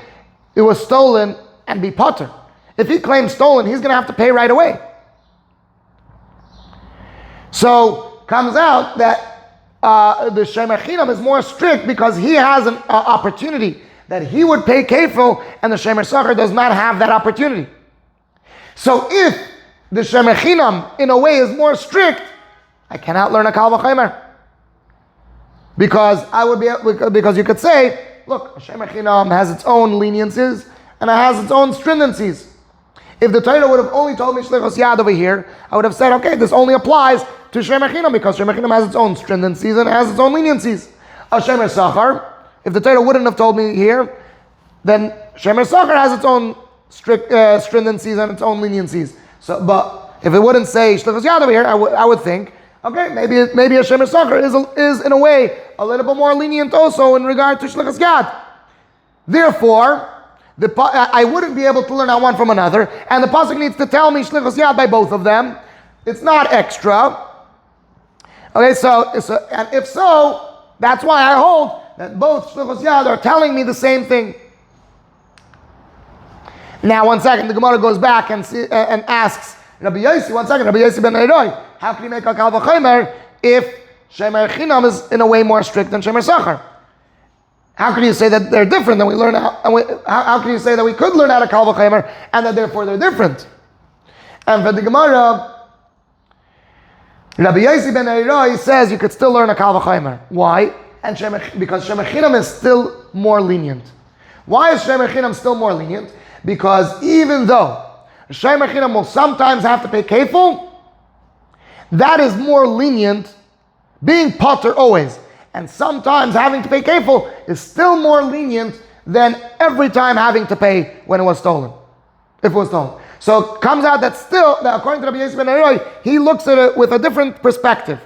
it was stolen and be potter. If he claims stolen, he's going to have to pay right away. So, comes out that the Shemer Chinam is more strict because he has an opportunity that he would pay kefil, and the Shemer Sachar does not have that opportunity. So if the Shemer Chinam in a way is more strict, I cannot learn a kal v'chomer. Because because you could say, look, a Shemer Chinam has its own leniencies and it has its own stringencies. If the Torah would have only told me shlichus yad over here, I would have said, okay, this only applies to Shemer Chinam because Shemer Chinam has its own stringencies and it has its own leniencies. A Shemer Sachar, if the Torah wouldn't have told me here, then Shemer Sachar has its own strict stringencies and its own leniencies. So, but if it wouldn't say shlichus yad over here, I would think, okay, maybe a Shemer Sachar is in a way a little bit more lenient also in regard to shlichus yad. Therefore, I wouldn't be able to learn out one from another, and the pasuk needs to tell me shlichus yad by both of them. It's not extra. Okay, so and if so, that's why I hold that both shlichus yad are telling me the same thing. Now, one second, the Gemara goes back and asks Rabbi Yossi, Rabbi Yossi ben Ayroi, how can you make a kal v'chomer if Shemer Chinam is in a way more strict than Shemer Sachar? How can you say that they're different than we learn out? How can you say that we could learn out a kal v'chomer and that therefore they're different? And for the Gemara, Rabbi Yossi ben Ayroi says you could still learn a kal v'chomer. Why? Because Shemer Chinam is still more lenient. Why is Shemer Chinam still more lenient? Because even though Shemer Chinam will sometimes have to pay kefil, that is more lenient, being potter always. And sometimes having to pay kefil is still more lenient than every time having to pay when it was stolen. If it was stolen. So it comes out that still, that according to Rabbi Yossi ben Ayroi, he looks at it with a different perspective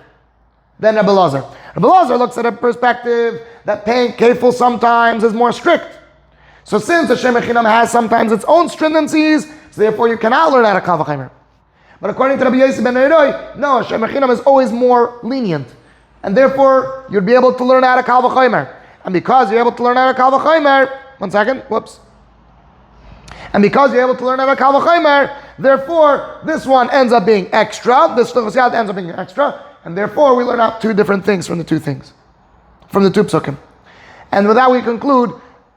than Rebbe Lazar. Rebbe Lazar looks at a perspective that paying kefil sometimes is more strict. So since the Shemer Chinam has sometimes its own stringencies, so therefore you cannot learn out a kal v'chomer. But according to Rabbi Yossi ben Ayroi, no, Shemer Chinam is always more lenient. And therefore, you'd be able to learn out a kal v'chomer. And because you're able to learn out a kal v'chomer, one second, whoops. And because you're able to learn about Kal V'chomer, therefore this one ends up being extra. This Shlichus Yad ends up being extra, and therefore we learn out two different things from the two things, from the two psukim. And with that we conclude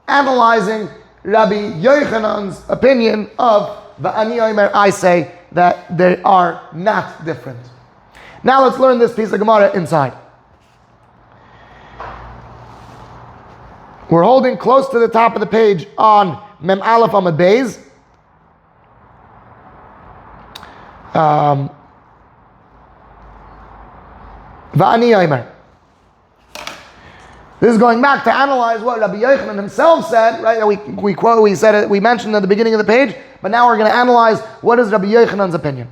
analyzing Rabbi Yochanan's opinion of Va'ani Omer, I say, that they are not different. Now let's learn this piece of Gemara inside. We're holding close to the top of the page on Mem Aleph Amud Beis. Va'ani Omer. This is going back to analyze what Rabbi Yochanan himself said, right? We said it, we mentioned at the beginning of the page, but now we're going to analyze what is Rabbi Yochanan's opinion.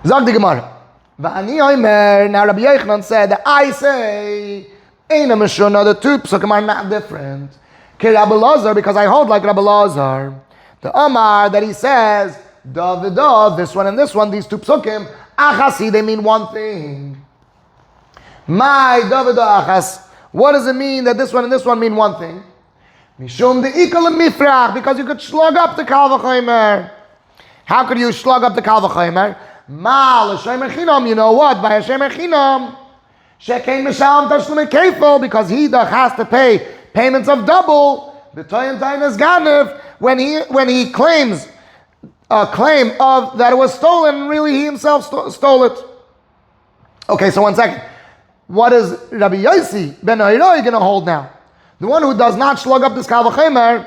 Zog the Gemara. Va'ani Omer. Now Rabbi Yochanan said that I say, Eina Meshuna, the two psukim are not different. Ki Rabbi Lazar, because I hold like Rabbi Lazar. The Omar that he says, Davidah, this one and this one, these two psukim, Achasi, they mean one thing. My Davidah Achas. What does it mean that this one and this one mean one thing? Mishum de ikal mifrach, because you could slug up the Kal V'chomer. How could you slug up the Kal V'chomer? Ma l'shem echinam, you know what? By Hashem echinam, shekein mishalam tashlumei kefil, because he has to pay payments of double. The toyin tainas ganef, when he claims a claim of that it was stolen, really he himself stole it. Okay, so one second. What is Rabbi Yossi ben Oiroi going to hold now? The one who does not slug up this Kal V'chomer,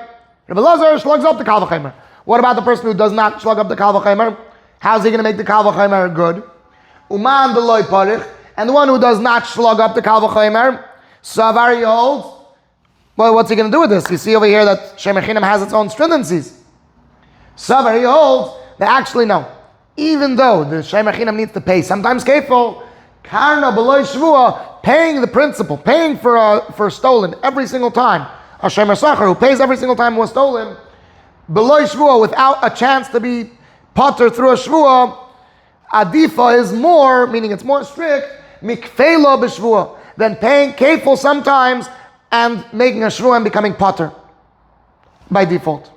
Rabbi Lazar slugs up the Kal V'chomer. What about the person who does not slug up the Kal V'chomer? How's he going to make the Kal V'chomer good? Uman deloy parich, and the one who does not slug up the Kal V'chomer, Savar he holds. Well, what's he going to do with this? You see over here that Shem Echinam has its own stringencies. Savar he holds that actually no. Even though the Shem Echinam needs to pay sometimes kefil, Karna beloy shvua, paying the principal, paying for stolen every single time. A Shemer Sachar who pays every single time it was stolen, beloy shvua, without a chance to be potter through a shvua, adifa is more, meaning it's more strict, mikfelo b'shvua, than paying kefil sometimes and making a shvua and becoming potter by default.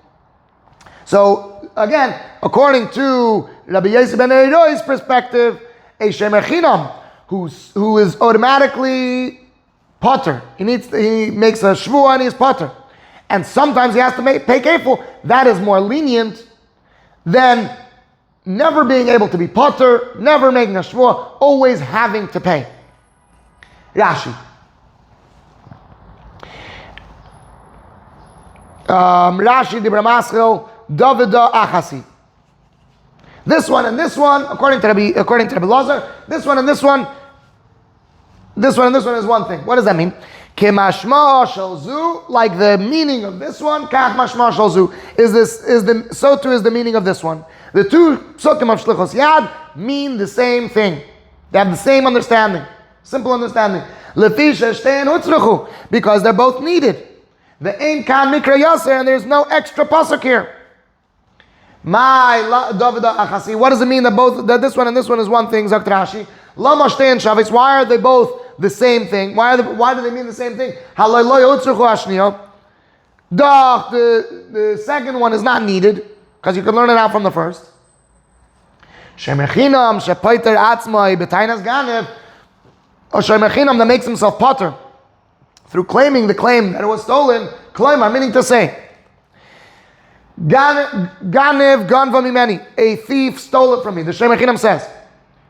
So again, according to Rabbi Yossi ben Eiroi's perspective, a Shemer Chinam who is automatically potter, he makes a shvua and he's potter, and sometimes he has to pay kefil, that is more lenient than never being able to be potter, never making a shvua, always having to pay. Rashi. Rashi Dibra Maschil Davida Achasi. This one and this one, according to Rabbi Lazar, this one and this one is one thing. What does that mean? Kemashma shalzu, like the meaning of this one, kach mashma shalzu, so too is the meaning of this one. The two psukim of Shlichus Yad mean the same thing. They have the same understanding, simple understanding. Lefisha shtein utzruchu, because they're both needed. The ein kan mikra yaser, and there's no extra pasuk here. My Davida Achasi. What does it mean that this one and this one is one thing? Zakt Rashi. Lama shtein shavis. Why are they both the same thing? Why do they mean the same thing? The second one is not needed because you can learn it out from the first. Shemechinam shepaiter atzmai betainas ganev, or shemechinam that makes himself potter through claiming the claim that it was stolen. Klaimar, meaning to say, ganev ganva mimeni, a thief stole it from me. The shemechinam says,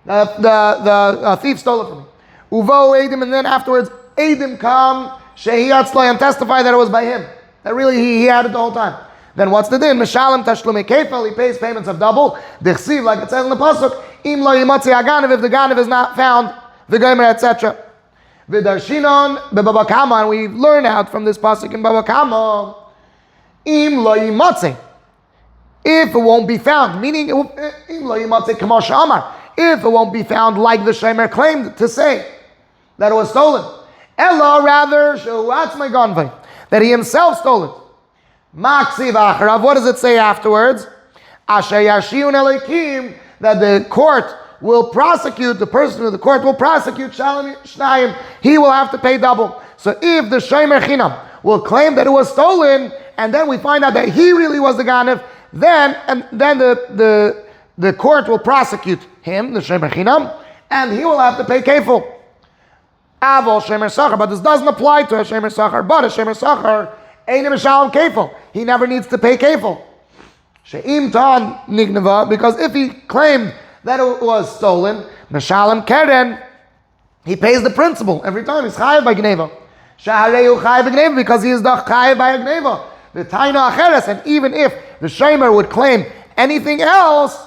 the thief stole it from me. Uvo Edim, and then afterwards Edim come Shehi Atzlai and testify that it was by him. That really he had it the whole time. Then what's the din? Mishalem Tashlumei Kefel, he pays payments of double. Dichsiv, like it says in the pasuk, Im lo yimatzi aganev, if the ganev is not found, v'gomer, etc. V'darshinon beBaba Kama, and we learn out from this pasuk in Baba Kama, Im lo yimatzi, if it won't be found, meaning Im lo yimatzi kamo she'amar, if it won't be found like the Shemer claimed to say that it was stolen. Ella, rather, that he himself stole it. Maksiv acharav, what does it say afterwards? Asher yashiyun elikim, that the court will prosecute, the person of the court will prosecute shalom shnayim, he will have to pay double. So if the Shemer Chinam will claim that it was stolen, and then we find out that he really was the Ganev, then the court will prosecute him, the Shemer Chinam, and he will have to pay kefil. Avol Shemer Sachar, but this doesn't apply to a Shemer Sachar, but a Shemer Sachar ain't Mishalem kefil. He never needs to pay kefil. She'im Tan Nigneva, because if he claimed that it was stolen, Mishalem Keren, he pays the principal every time. He's chayav by gneva. She'areu chayav by gneva, because he is the chayav by gneva. The taina acheres, and even if the shemer would claim anything else,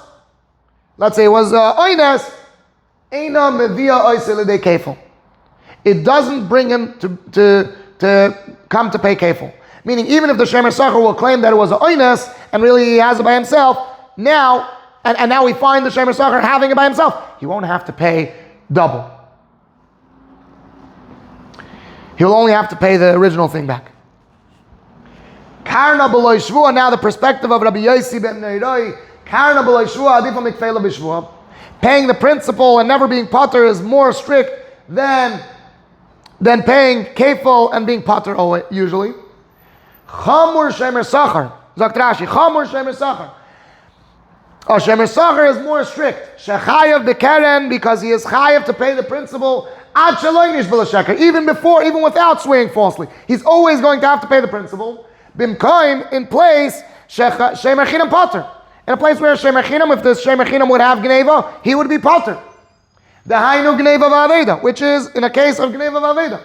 let's say it was oines, eina mevia oisel de kefil. It doesn't bring him to come to pay kefil. Meaning, even if the shemer sachar will claim that it was oines and really he has it by himself, now and now we find the shemer sachar having it by himself, he won't have to pay double. He'll only have to pay the original thing back. Karna b'loy shvua, now the perspective of Rabbi Yossi ben Neiroi, Karna b'loy shvua, adifam mikfela b'shvua. Paying the principal and never being pater is more strict than paying kefil and being pater usually. Chamur shemer sachar, Zakt Rashi, chamur shemer sachar. Oh, shemer sachar is more strict. Shechayav b'keren, because he is chayav to pay the principal. Even before, even without swearing falsely, he's always going to have to pay the principal. Bimkoim, in place, shemer chinam pater. In a place where shemer chinam, if the shemer chinam would have gneva, he would be pater. The hainu gneva v'aveda, which is in a case of gneva v'aveda.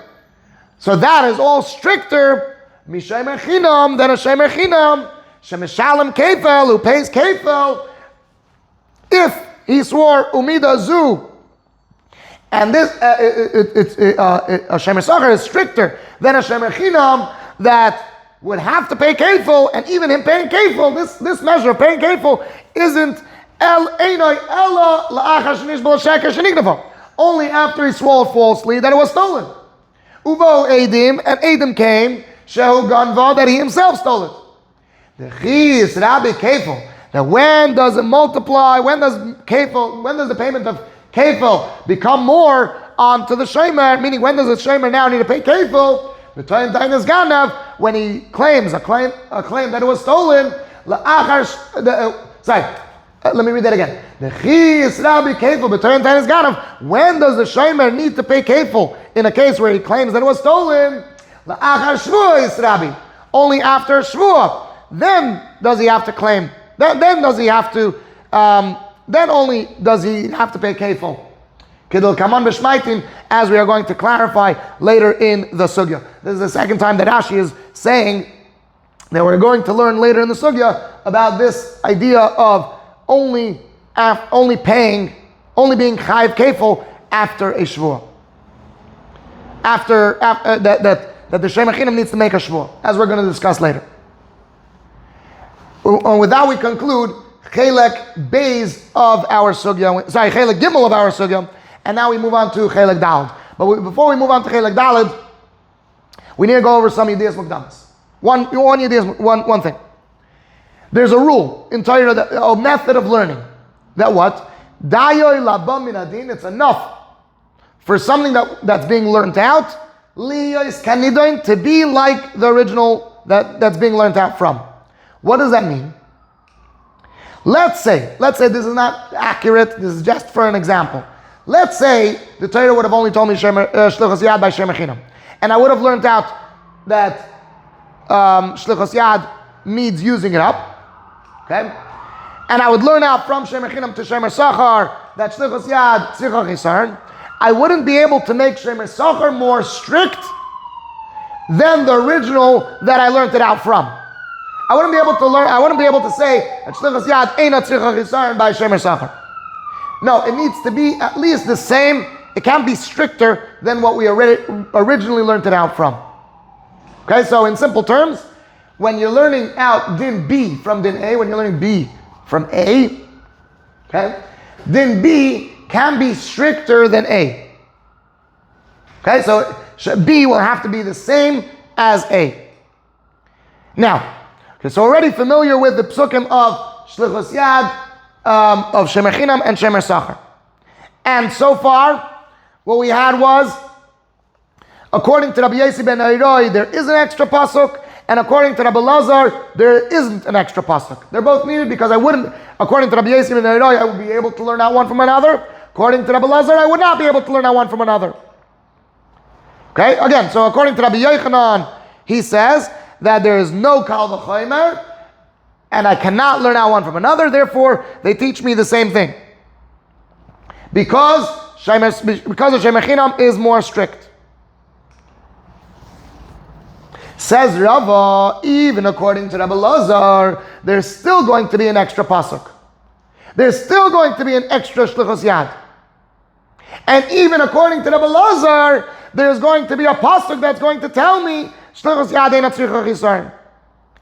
So that is all stricter mishemer chinam than a shemer chinam shemishalem kefel, who pays kefel if he swore umida zu. And this a shemer sachar is stricter than a shemer chinam that would have to pay kefil, and even him paying kefil, this measure of paying kefil isn't only after he swore falsely that it was stolen. Uvo edim, and edim came shehu ganva, that he himself stole it. The chis rabbi kefil, that when does it multiply? When does the payment of kefil become more onto the shomer? Meaning, when does the shomer now need to pay kefil? The time is ganav, when he claims a claim that it was stolen. Let me read that again. The chis rabbi kefil b'toyin time is ganav. When does the shomer need to pay kefil in a case where he claims that it was stolen? La'achar shvua is rabbi. Only after shvua, then does he have to claim. Then only does he have to pay kefil. Kidul kaman b'shmaitin, as we are going to clarify later in the sugya. This is the second time that Rashi is saying that we're going to learn later in the sugya about this idea of only being chayiv kefil after a shvua. After that the shemer chinam needs to make a shvua, as we're going to discuss later. With that we conclude Chelek Beis of our sugya, Chelek Gimel of our sugya, and now we move on to Chelek Daled. But before we move on to Chelek Daled, we need to go over some Yediyas Mukdamas. One thing. There's a rule in Torah, a method of learning, that what? Dayoy labam min adin, it's enough for something that's being learned out, liyois kanidoin, to be like the original that's being learned out from. What does that mean? Let's say this is not accurate, this is just for an example. Let's say the Torah would have only told me Shlichus Yad by Shemer Chinam, and I would have learned out that Shlichus Yad means using it up, okay? And I would learn out from Shemer Chinam to Shemer Sachar that Shlichus Yad Tzricha Chasrón. I wouldn't be able to make Shemer Sachar more strict than the original that I learned it out from. I wouldn't be able to say that Shlichus Yad Eina Tzricha Chasrón by Shemer Sachar. No, it needs to be at least the same. It can't be stricter than what we originally learned it out from. Okay, so in simple terms, when you're learning out Din B from Din A, when you're learning B from A, okay, Din B can be stricter than A. Okay, so B will have to be the same as A. Now, so already familiar with the psukim of Shlichus Yad, of Shemer Chinam and Shemer Sachar. And so far, what we had was according to Rabbi Yossi ben Airoi, there is an extra pasuk, and according to Rabbi Lazar, there isn't an extra pasuk. They're both needed because according to Rabbi Yossi ben Airoi, I would be able to learn out one from another. According to Rabbi Lazar, I would not be able to learn out one from another. Okay, again, so according to Rabbi Yochanan, he says that there is no kal v'chomer, and I cannot learn out one from another, therefore they teach me the same thing. Because the Shemechinam is more strict. Says Rava, even according to Rabbi Lazar, there's still going to be an extra pasuk. There's still going to be an extra shlichus yad. And even according to Rabbi Lazar, there's going to be a pasuk that's going to tell me shlichus yad eina tzricha chisaron.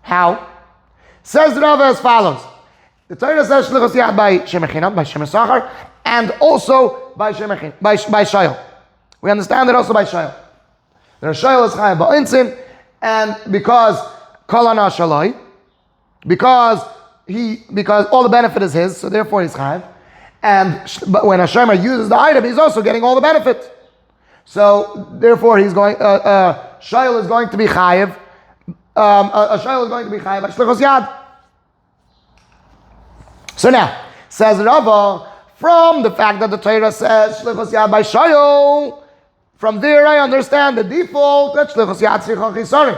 How? Says Rava as follows. The Torah says shlichus yad by Shemechinam, by Shemesachar, and also by Shayil. We understand it also by Shayil. The Shayil is chayav ba'insin, and because kolana shaloi, because all the benefit is his, so therefore he's chayav. But when a shomer uses the item, he's also getting all the benefit. So therefore he's going. Shayil is going to be chayav. A shayil is going to be chayav by shlichus yad. So now says Rava, from the fact that the Torah says shlichus yad by shayil, from there I understand the default that shlichus yad tzricha chisaron.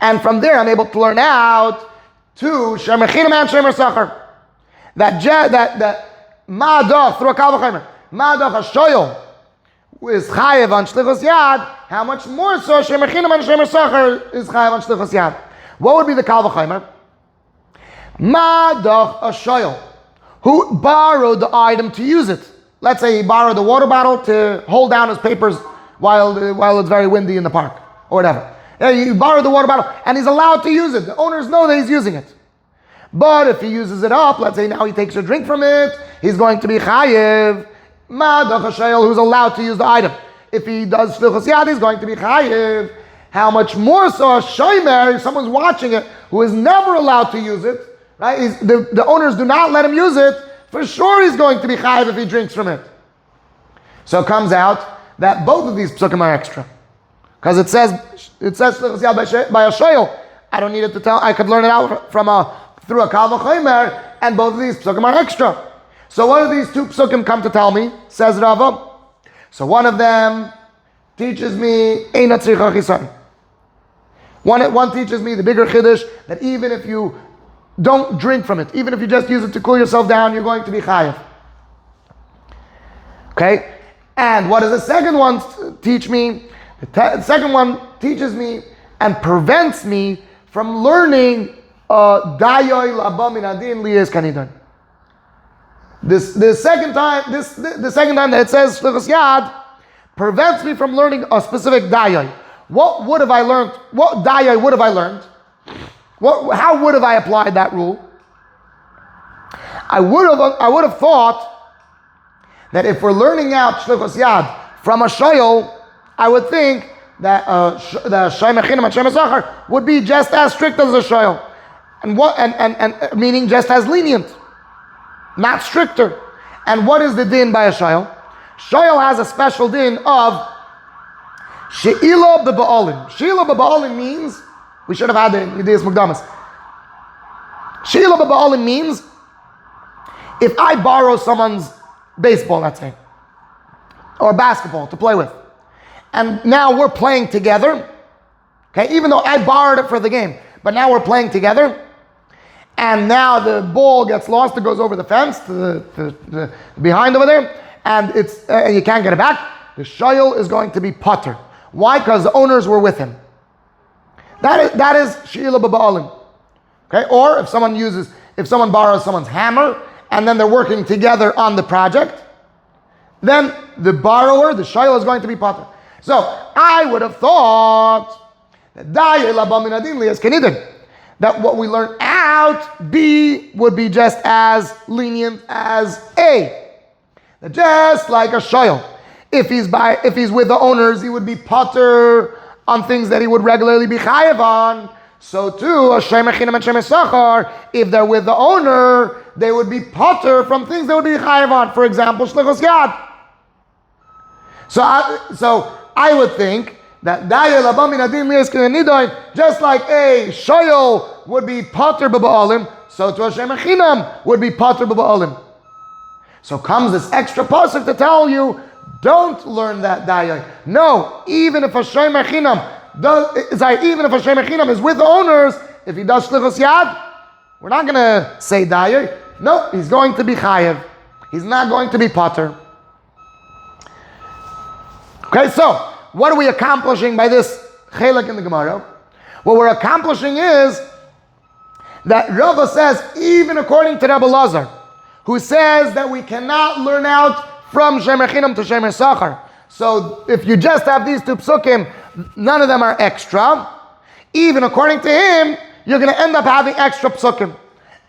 And from there I'm able to learn out to shemechinam and shemer that ma'adach through a kal v'chomer, ma'adach a shayil is chayev on shlichus yad, how much more so shemechinam and shemer sachar is chayev on shlichus yad. What would be the kal v'chomer? Ma'adach a shayil who borrowed the item to use it. Let's say he borrowed the water bottle to hold down his papers while it's very windy in the park, or whatever. Yeah, he borrowed the water bottle, and he's allowed to use it. The owners know that he's using it. But if he uses it up, let's say now he takes a drink from it, he's going to be chayiv. Ma'adach hashayil, who's allowed to use the item. If he does shlichus yad, he's going to be chayiv. How much more so a shomer, if someone's watching it, who is never allowed to use it, right? The owners do not let him use it, for sure he's going to be chayiv if he drinks from it. So it comes out that both of these psukim are extra. Because it says shlichus yad by a shayil. I don't need it to tell, I could learn it out through a kal v'chomer, and both of these psukim are extra. So what do these two psukim come to tell me? Says Rava. So one of them teaches me eina tzricha chisaron. One teaches me the bigger chiddush that even if you don't drink from it, even if you just use it to cool yourself down, you're going to be chayav. Okay? And what does the second one teach me? The second one teaches me and prevents me from learning dayoy laba min adin liyes kanidon. The second time that it says shlichus yad prevents me from learning a specific dayoy. What would have I learned? What dayoy would have I learned? How would have I applied that rule? I would have thought that if we're learning out shlichus yad from a shayil, I would think that the shemechinam and shemer sachar would be just as strict as a shayil, and meaning just as lenient, not stricter. And what is the din by a shayil? Shayil has a special din of she'ila b'ba'alim. She'ila b'ba'alim means, we should have had the Yediyas Mukdamas. She'ila b'ba'alim means, if I borrow someone's baseball, let's say, or basketball to play with, and now we're playing together, okay, even though I borrowed it for the game, but now we're playing together, and now the ball gets lost, it goes over the fence to the behind over there, and you can't get it back, the shayil is going to be patur. Why? Because the owners were with him. That is she'ila b'ba'alim. Okay? Or if someone borrows someone's hammer, and then they're working together on the project, then the borrower, the shayil, is going to be patur. So I would have thought that what we learn out, B, would be just as lenient as A. That just like a shayil, if he's with the owners, he would be patur on things that he would regularly be chayav on. So too, a shemechinam and shemer sachar, if they're with the owner, they would be patur from things they would be chayav on. For example, shlichus yad. So I would think that just like a shoyol would be pater b'ba'alim, so to a shem echinam would be pater b'ba'alim. So comes this extra pasuk to tell you, don't learn that dayai. No, even if a shem echinam is with the owners, if he does shlichus yad, we're not going to say dayai. No, he's going to be chayev. He's not going to be pater. Okay, so what are we accomplishing by this chelik in the Gemara? What we're accomplishing is that Rava says, even according to Rabbi Lazar, who says that we cannot learn out from Shem Echinam to Shem Esachar. So if you just have these two psukim, none of them are extra. Even according to him, you're going to end up having extra psukim.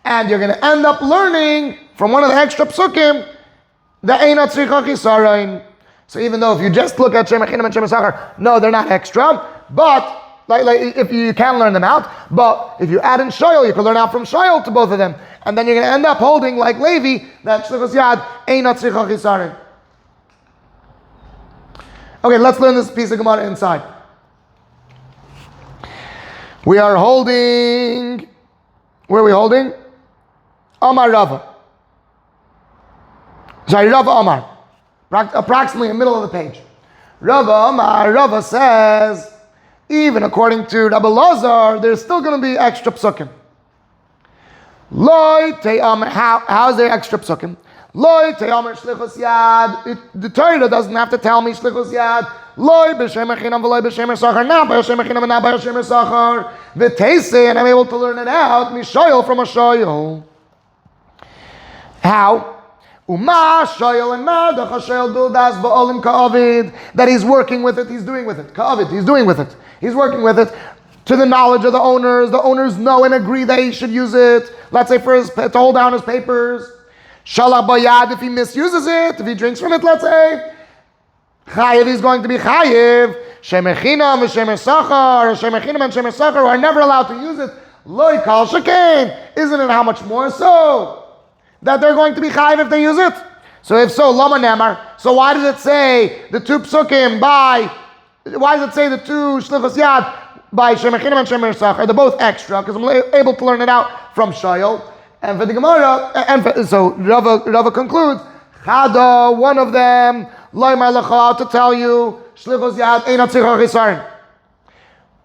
And you're going to end up learning from one of the extra psukim the Eina צריכה Chasrón. So even though if you just look at Shem Echinam and Shem Esachar, no, they're not extra. But like if you can learn them out, but if you add in shoyol, you can learn out from shoyol to both of them, and then you're going to end up holding like Levi that shlichus yad eina tzricha chisaron. Okay, let's learn this piece of Gemara inside. We are holding. Where are we holding? Amar Rava. Sorry, Rava Amar. Approximately in the middle of the page. Rava Amar. Rava says, even according to Rabbi Lazar, there's still going to be extra psukim. How is there extra psukim? The Torah doesn't have to tell me shlichus yad. And I'm able to learn it out mishoyel from a shoyel. How? That he's working with it, he's doing with it. He's doing with it. He's working with it to the knowledge of the owners. The owners know and agree that he should use it. Let's say to hold down his papers. Shalach bayad, if he misuses it, if he drinks from it, let's say. Chayev, he's going to be chayev. Shem echinam and Shem esachar. Shem echinam and Shem esachar are never allowed to use it. Lo yikal shekain. Isn't it how much more so that they're going to be chayiv if they use it? So if so, lama nemar. So why does it say the two psukim by? Why does it say the two shlichus yad by Shem Echinam and Shem Esachar? They're both extra because I'm able to learn it out from Shayol. And for the Gemara, so Rava concludes, Chada, one of them, Loimar Lecha, to tell you shlichus yad eina tzricha chasrón.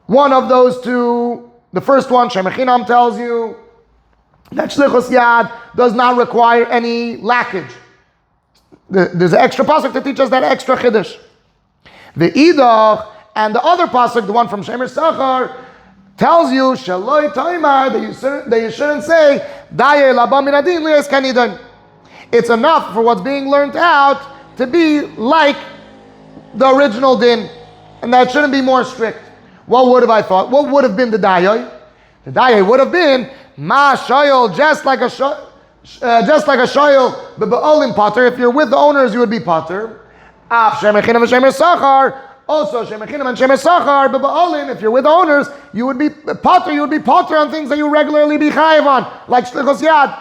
One of those two, the first one, Shem Echinam, tells you that shlichus yad does not require any lackage. There's an extra pasuk to teach us that extra chiddush. The idach, and the other pasuk, the one from Shem Esachar, tells you shaloi taimar, that you shouldn't say dayer laba min adin lias kanidon. It's enough for what's being learned out to be like the original din, and that shouldn't be more strict. What would have I thought? What would have been the dayer? The dayer would have been ma shoyol, just like a shoyol, but ba'olim pater. If you're with the owners, you would be pater. Af Shem Echinam and Shem Esachar, also Shem Echinam and Shem Esachar, but ba'olim, if you're with the owners, you would be pater. You would be pater on things that you regularly be chayiv on, like shlichus yad.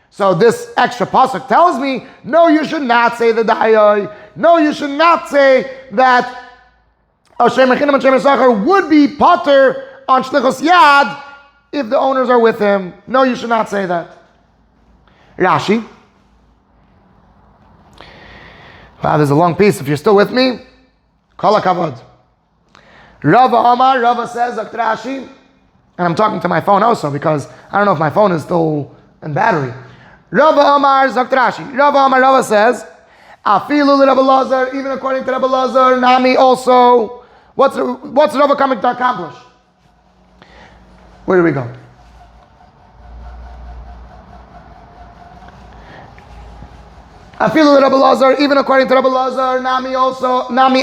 So this extra pasuk tells me, no, you should not say the dayer. No, you should not say that Shem Echinam and Shem Esachar would be pater on shlichus yad if the owners are with him. No, you should not say that. Rashi. Wow, there's a long piece. If you're still with me, kol hakavod. Rava Amar, Rava says, Rashi, and I'm talking to my phone also because I don't know if my phone is still in battery. Rava Amar, Rashi. Rava Amar, Rava says, Afilu Rabbi Lazar, even according to Rabbi Lazar, Nami also. What's Rava coming to accomplish? Where do we go? I feel Rabbi Lazar, even according to Rabbi Lazar, Nami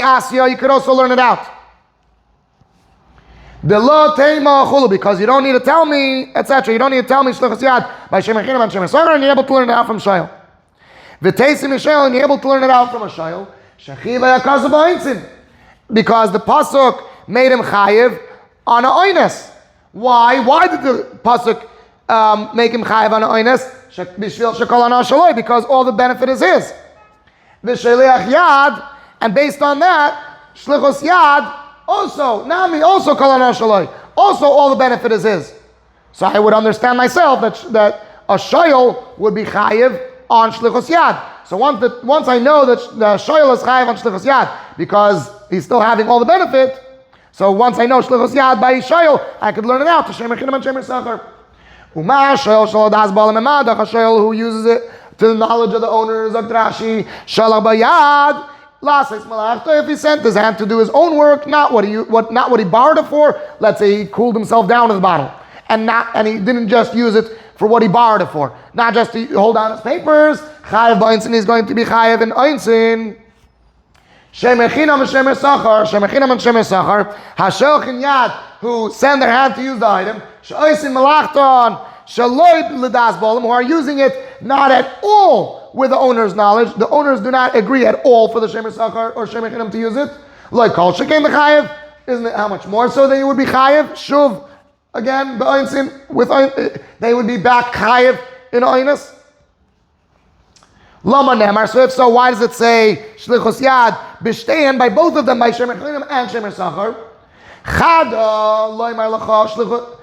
Asya, you could also learn it out. Because you don't need to tell me, etc. You don't need to tell me shlichus yad by Shem Echinam and Shem Esachar, and you're able to learn it out from Shayol. V'teisim Yishayel, and you're able to learn it out from a Shayol. Because the pasuk made him chayiv on a oines. Why? Why did the pasuk make him chayiv on a oines? Because all the benefit is his. And based on that, shlichus yad, also, nami, also kol hana shaloi. Also, all the benefit is his. So I would understand myself that a shoyl would be chayiv on shlichus yad. So once I know that the shoyl is chayiv on shlichus yad, because he's still having all the benefit, so once I know shlichus yad by shoyl, I could learn it out to shemer chinam and shemer sachar. Uma shoyl shalo das balam emadach, a shoyl who uses it to the knowledge of the owners of Drashi, shalach bayad. If he sent his hand to do his own work, not what he borrowed it for. Let's say he cooled himself down in the bottle, and he didn't just use it for what he borrowed it for, not just to hold down his papers. Chayev b'einsin is going to be chayev in einsin. Shemer chinam and shemer sachar, shemer chinam and shemer sachar. Hashelchin yad, who send their hand to use the item. She'oisin malachton, shaloi l'das bolim, who are using it not at all with the owner's knowledge. The owners do not agree at all for the shemer sachar or shemer chinam to use it. Like kol shekain the chayev, isn't it how much more so that you would be chayev? Shuv, again, b'einsin, with they would be back chayev in oinus. Lama nemar. So if so, why does it say shlichus yad b'shtein by both of them, by shemer chinam and shemer sachar? Chada loymar lacha shlichus.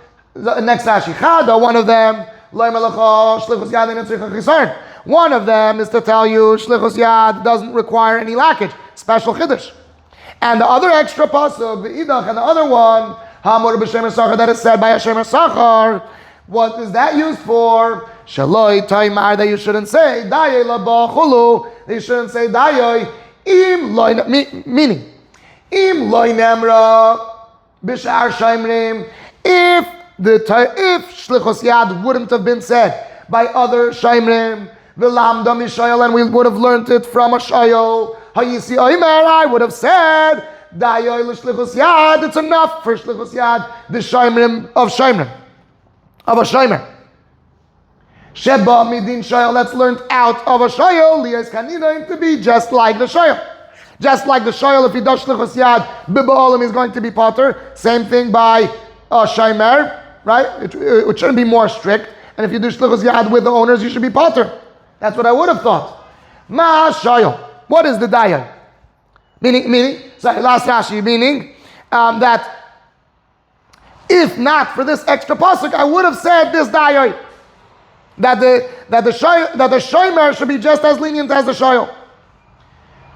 Next Rashi, Chada, one of them loymar lacha shlichus yad ein tzricha chesarn. One of them is to tell you shlichus yad doesn't require any lackage, special chiddush. And the other extra pasuk, the idach, and the other one, hamur b'shemer sachar, that is said by a shemer sachar. What is that used for? Shaloi taimar, that you shouldn't say dayoi laba chulu. You shouldn't say dayoi im loy, meaning im loy nemra b'shar shaimrim. If shlichus yad wouldn't have been said by other shaimrim, v'lamda mishoyel, and we would have learned it from a shoyel, hayisi oimer, I would have said dayoi l'shlichus yad. It's enough for shlichus yad, the shaimrim of shaimrim, of a shaimer. Sheba midin shoyel, that's learned out of a shoyel, liyas kanina, to be just like the shoyel. Just like the shoyel, if he does shlichus yad, b'ba'olim is going to be potter. Same thing by a shaimer, right? It shouldn't be more strict. And if you do shlichus yad with the owners, you should be potter. That's what I would have thought. Ma shoyel. What is the dayai? Meaning, sorry, last Rashi, meaning that if not for this extra pasuk, I would have said this dayai. That the shomer should be just as lenient as the shoyel.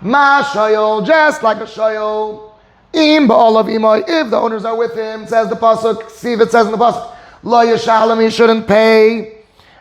Ma shoyel, just like a shoyel. Im ba'olav imoy, if the owners are with him, says the pasuk. See if it says in the pasuk, lo yeshalem, he shouldn't pay.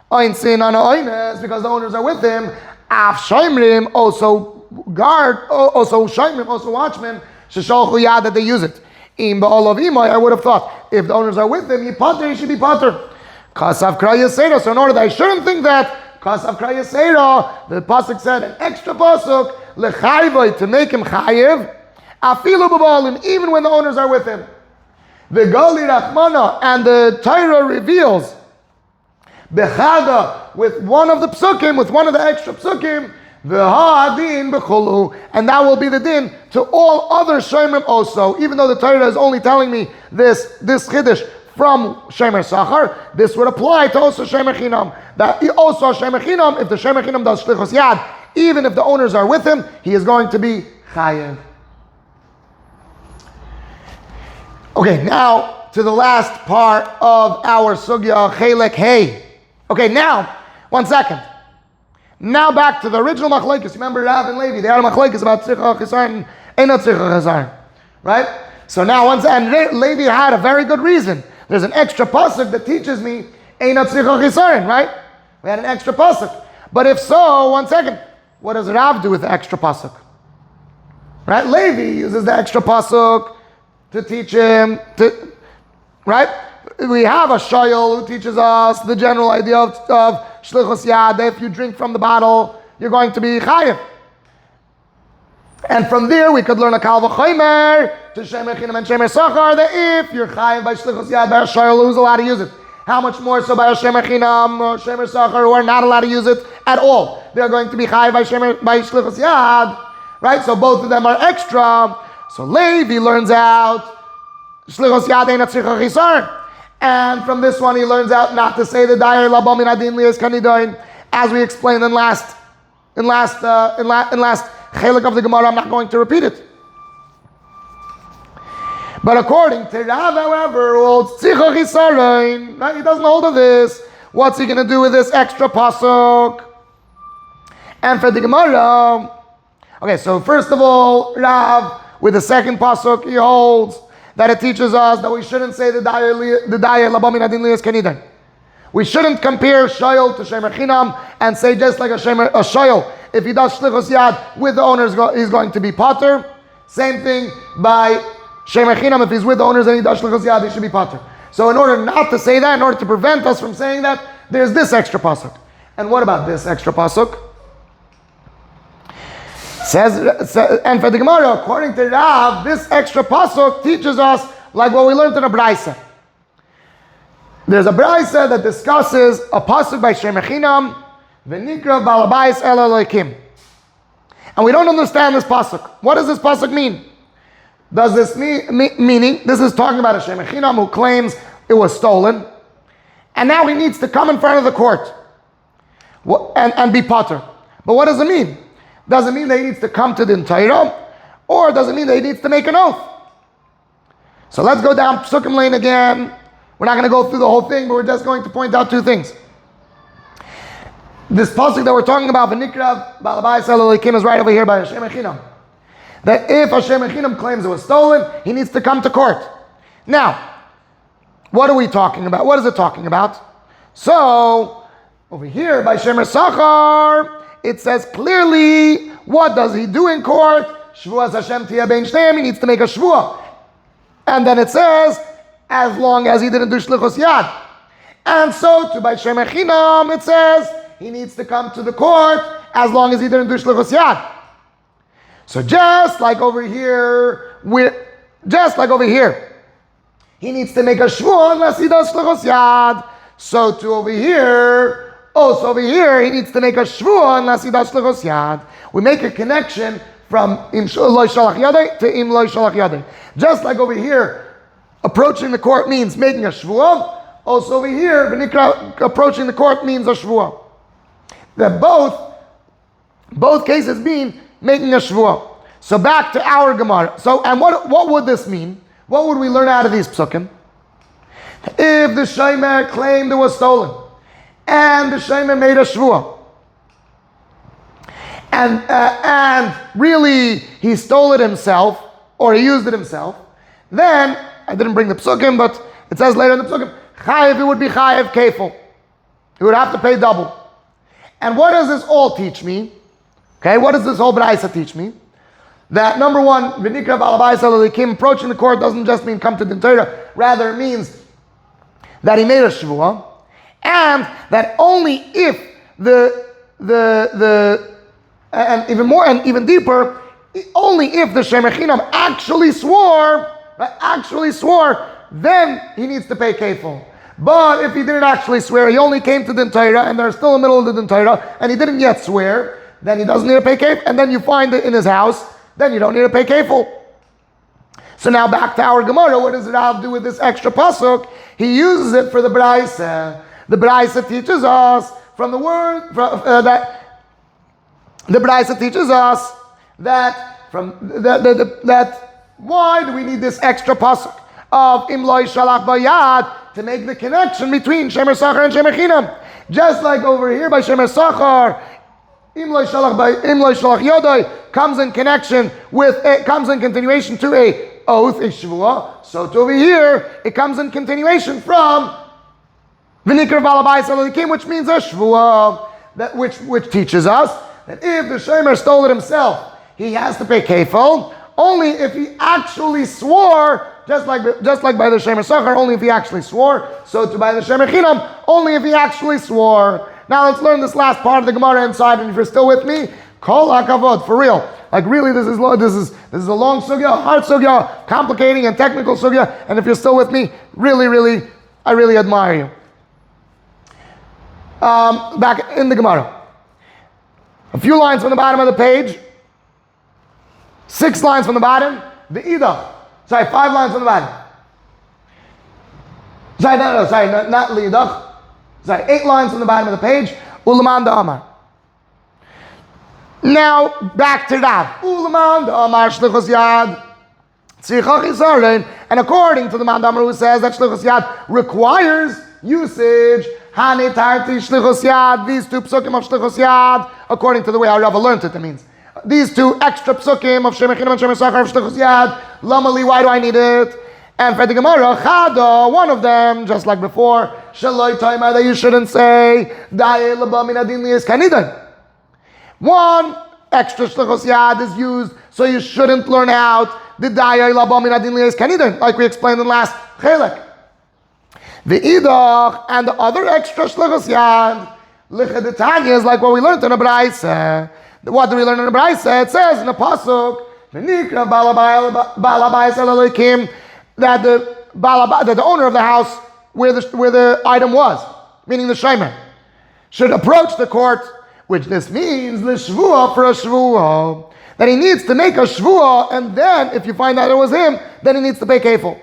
Einsin on oines, because the owners are with him. Af shoymrim, also guard, also shoymrim, also watchmen. Shesholchu yad, that they use it. Im ba'olav imoy, I would have thought, if the owners are with him, he should be potter. Kasav kraya seira. So in order that I shouldn't think that, kasav kraya seira, the pasuk said an extra pasuk lechayvoi, to make him chayiv, afilu b'balim, even when the owners are with him. The gali rachmana, and the Torah reveals bechada, with one of the psukim, with one of the extra psukim, v'ha'adin b'chulu, and that will be the din to all other shomrim also. Even though the Torah is only telling me this chiddush from shemer sachar, this would apply to also shemer chinam. That also shemer chinam, if the shemer chinam does shlichus yad, even if the owners are with him, he is going to be chayev. Okay, now to the last part of our sugya, chelek hey. Okay, now, 1 second. Now back to the original machlokes. Remember Rav and Levi, they had a machlokes about צריכה חסרון, ain't צריכה חסרון, right? So now, and Levi had a very good reason. There's an extra pasuk that teaches me ain't צריכה חסרון, right? We had an extra pasuk. But if so, 1 second, what does Rav do with the extra pasuk? Right? Levi uses the extra pasuk to teach him, right? We have a shoyel who teaches us the general idea of shlichus yad, that if you drink from the bottle, you're going to be chayiv. And from there, we could learn a kal v'chomer to shemer chinam and shemer sachar, that if you're chayiv by shlichus yad, by a shoyel who's allowed to use it, how much more so by a shemer chinam or shemer sachar who are not allowed to use it at all? They're going to be chayiv by shlichus yad, right? So both of them are extra. So Levi learns out shlichus yad ein tzricha chisar, and from this one he learns out not to say the dayer laba min adin liyas kanidoin, as we explained in last chelik of the Gemara. I'm not going to repeat it. But according to Rav, however, holds Tzricha Chasrón, right? He doesn't hold of this. What's he going to do with this extra pasuk? And for the Gemara, okay, so first of all, Rav, with the second pasuk, he holds that it teaches us that we shouldn't say the daya labami nadin liyas kenidan. We shouldn't compare shayol to shemer chinam and say just like a shayol, if he does shlichus yad with the owners, he's going to be pater. Same thing by shemer chinam, if he's with the owners and he does shlichus yad, he should be pater. So in order not to say that, in order to prevent us from saying that, there's this extra pasuk. And what about this extra pasuk? Says, and for the Gemara, according to Rav, this extra pasuk teaches us like what we learned in a Braisa. There's a Braisa that discusses a pasuk by Shemer Chinam, v'nikra balabais el Elokim. And we don't understand this pasuk. What does this pasuk mean? Does this meaning, this is talking about a Shemer Chinam who claims it was stolen, and now he needs to come in front of the court and be pater. But what does it mean? Does it mean that he needs to come to the Torah, or does it mean that he needs to make an oath? So let's go down Psukim lane again. We're not going to go through the whole thing, but we're just going to point out two things. This pasuk that we're talking about, v'nikra balabais el Elokim, is right over here by Hashem Echinam. That if Hashem Echinam claims it was stolen, he needs to come to court. Now, what are we talking about? What is it talking about? So, over here by Shemer Sachar, it says clearly, what does he do in court? Shvuas Hashem tiyeh bein shteim, he needs to make a shvuah. And then it says, as long as he didn't do shlichus yad. And so, to by Shemer Chinam, it says, he needs to come to the court, as long as he didn't do shlichus yad. So just like over here, he needs to make a shvuah unless he does shlichus yad. So to over here, he needs to make a shvuah unless he does shlichus yad. We make a connection from im lo shalach yadei to im lo shalach yadei. Just like over here, approaching the court means making a shvuah. Also over here, approaching the court means a shvuah. That both cases mean making a shvuah. So back to our Gemara. So, and what would this mean? What would we learn out of these psukim? If the shomer claimed it was stolen, and the shomer made a shvuah, and really he stole it himself, or he used it himself, then, I didn't bring the psukim, but it says later in the psukim, chayev, it would be chayev kefil. He would have to pay double. And what does this all teach me? Okay, what does this whole Braisa teach me? That number one, v'nikra balabais el Elokim, approaching the court doesn't just mean come to the Torah, rather it means that he made a shvuah, and that only if and even more and even deeper, only if the Shemer Chinam actually swore, then he needs to pay kefil. But if he didn't actually swear, he only came to the Torah, and they're still in the middle of the Torah, and he didn't yet swear, then he doesn't need to pay kefil, and then you find it in his house, then you don't need to pay kefil. So now back to our Gemara, what does Rav do with this extra pasuk? He uses it for the Braisa. The Braisa teaches us from the word that the Braisa teaches us that why do we need this extra pasuk of imloi shalach bayad to make the connection between Shemer Sachar and Shemer Chinam? Just like over here by Shemer Sachar, imloi shalach yodai comes in connection with comes in continuation to a oath, a shvuah. So to over here, it comes in continuation from v'nikra balabais el Elokim, which means a shvuah, that which teaches us that if the shomer stole it himself, he has to pay kefil only if he actually swore, just like by the Shemer Sachar, only if he actually swore. So to by the Shemer Chinam, only if he actually swore. Now let's learn this last part of the Gemara inside, and if you're still with me, kol hakavod, for real. Like really, this is a long sugya, a hard sugya, complicating and technical sugya. And if you're still with me, really, I really admire you. Back in the Gemara, a few lines from the bottom of the page, 6 lines from the bottom. The idach, 5 lines from the bottom. Not liidach. 8 lines from the bottom of the page. Ulaman da Amar. Now, back to Rav. Ulaman da Amar shlichus yad. צריכה Chasrón, and according to the Man Damar who says that Shlichus Yad requires usage, Hanitarti Shlichus Yad, these two psukim of Shlichus Yad, according to the way our Rava learned it, means these two extra psukim of Shem Echinam and Shem Sachar of Shlichus Yad, Lamali, why do I need it? And for the Gemara, Chada, one of them, just like before, Shaloi Taimar, that you shouldn't say, Da'e Laba Min Adin Li'is Kanidan. One extra Shlichus Yad is used, so you shouldn't learn out the Da'e Laba Min Adin Li'is Kanidan, like we explained in the last Chelek. The Idach and the other extra Shlichus Yad, Lichadetanya, is like what we learned in a Braisa. What do we learn in a Braisa? It says in the Pasuk, V'nikra Balabayis Elalikim, that the owner of the house where the item was, meaning the Shomer, should approach the court, which this means l'shvua for a shvua, that he needs to make a shvua, and then if you find out it was him, then he needs to pay kefil.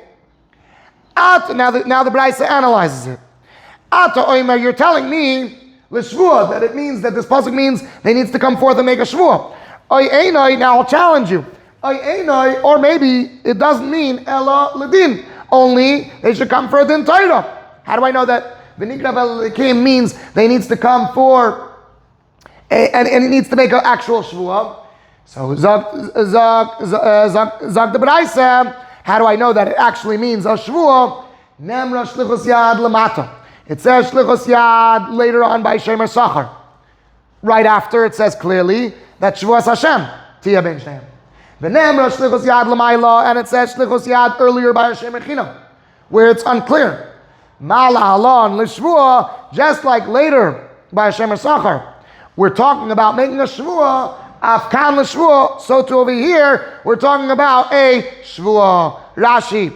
Now the Braisa analyzes it. Ata oimer, you're telling me l'shvua that it means that this pasuk means they needs to come forth and make a shvua. Oy einoi, now I'll challenge you. Or maybe it doesn't mean Ella Ladin, only they should come for a din Torah. How do I know that? V'nikra B'Elikim means they needs to come for, and it needs to make an actual shvuah. So Zag the Braisa, how do I know that it actually means a shvuah? Nemra Shlichus Yad Lamata. It says Shlichus Yad later on by Shemer Sachar. Right after it says clearly that Shvuas Hashem, Tia Ben Shem. V'nemra Shlichus Yad L'mayla, and it says Shlichus Yad earlier by Hashem Echinam, where it's unclear. Mala Halon L'shvua, just like later by Hashem Sachar, we're talking about making a shvua, Afkan L'shvua, so too over here, we're talking about a shvua. Rashi,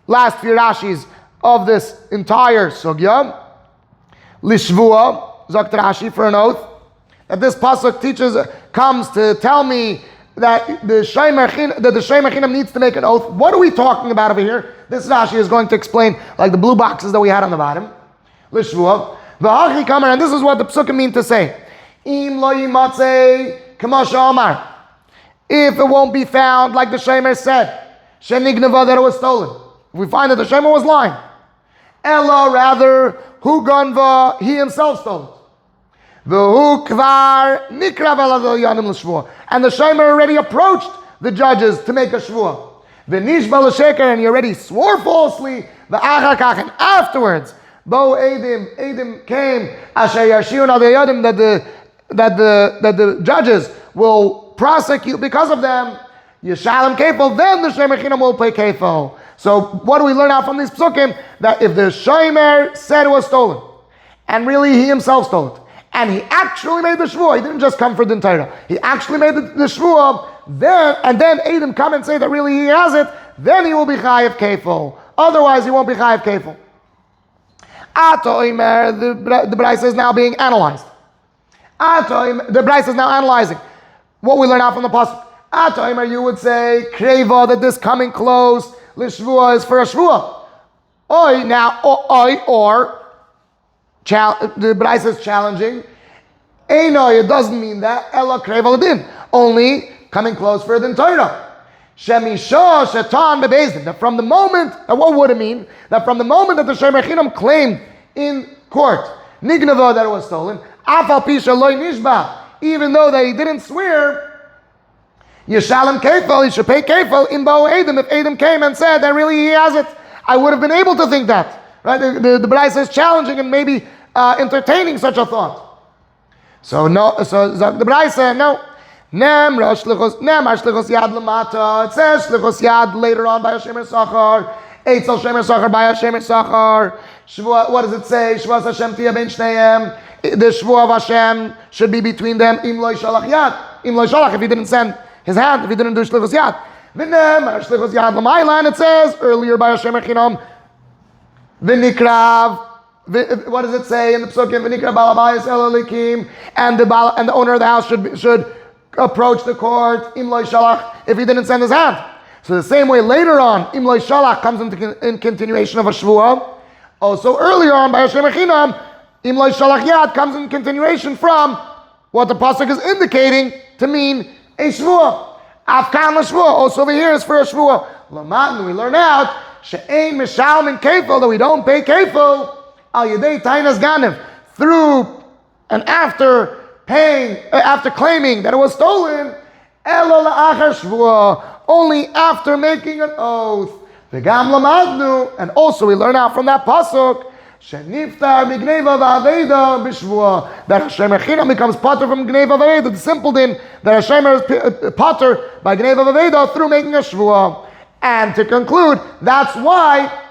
last few Rashis of this entire Sugya, L'shvua, Zakt Rashi for an oath, that this pasuk comes to tell me that the Shomer Chinam needs to make an oath. What are we talking about over here? This Rashi is going to explain, like the blue boxes that we had on the bottom. L'shvua. V'hachi kamer, and this is what the psukim mean to say. Im lo yimatzei k'masha omar. If it won't be found, like the Shomer said, shenignava, that it was stolen. If we find that the Shomer was lying. Ella, rather, hu ganva, he himself stole it. And the Shomer already approached the judges to make a shvuah. And he already swore falsely. And afterwards, Edim came, that the judges will prosecute because of them. Yeshalem kefil, then the Shomer Chinam will pay kefil. So what do we learn out from these psukim? That if the Shomer said it was stolen, and really he himself stole it, and he actually made the shvuah, he didn't just come for the Torah, he actually made the shvuah, then Edom come and say that really he has it, then he will be chayiv kefil. Otherwise he won't be chayiv kefil. Ato Omer, the Braisa is now being analyzed. The Braisa is now analyzing what we learn out from the pasuk. Ato Omer, you would say kreva, that this coming close l'shvuah is for a shvuah. Or the Braisa is challenging. It doesn't mean that. Ella kreva l'din, only coming close for the Torah. Shemisha shetan bebezdin. That from the moment, what would it mean? That from the moment that the Shomer Chinam claimed in court, nignava, that it was stolen, afal pisha loy nishba, even though they didn't swear, yeshalem kefil, he should pay kefil in bo Edom. If Edom came and said that really he has it, I would have been able to think that. Right? The Braisa is challenging and maybe entertaining such a thought. So the Braisa, no. Nemar shlichus yad lamata. It says shlichus yad later on by Hashem Sachar. Eitzel Shemer Sachar by Hashem Sachar. Shvuah, what does it say? Shvuah Hashem tia ben shneihem. The shvuah of Hashem should be between them. Im lo yishalach yad. Im lo yishalach, if he didn't send his hand, if he didn't do shlichus yad. V'nemar shlichus yad lamayla, and it says earlier by Hashem Echinam. V'nikrav. What does it say in the psukim? V'nikrav balabayis elalikim, and the owner of the house should approach the court, im lo yishalach, if he didn't send his hand. So the same way later on, im lo yishalach comes in continuation of a shvuah. Also earlier on by Hashem Echinam, im lo yishalach yad comes in continuation from what the pasuk is indicating to mean a shvuah. Afkan l'shvuah, also over here is for a shvuah. Lamadnu, we learn out, she'ein mishalmin kefil, that we don't pay kefil, al yedei tainas ganev, through and after paying, after claiming that it was stolen, elo la'achar shvuah, only after making an oath. V'gam lamadnu, and also we learn out from that pasuk, Sheniftar b'gneva v'aveda b'shvuah, that Hashem Echinam becomes potter from gneva v'aveda, the simple din that Hashem is potter by gneva v'aveda through making a shvuah. And to conclude, that's why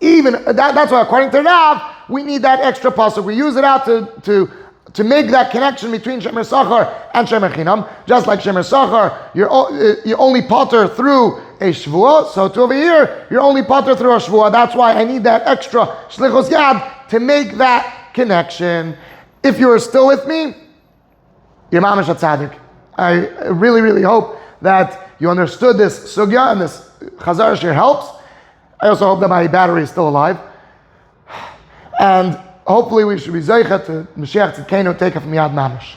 according to Rav, we need that extra pasuk. We use it out to make that connection between Shemer Sachar and Shemer Chinam. Just like Shemer Sachar, you're only potter through a shvuah, so to over here, you're only potter through a shvuah. That's why I need that extra shlichus yad to make that connection. If you are still with me, you're mamash a tzaddik. I really, really hope that you understood this sugya and this Chazara Shiur helps. I also hope that my battery is still alive. And hopefully we should be zeicha to Mashiach Tzidkenu take it from Yad Mamash.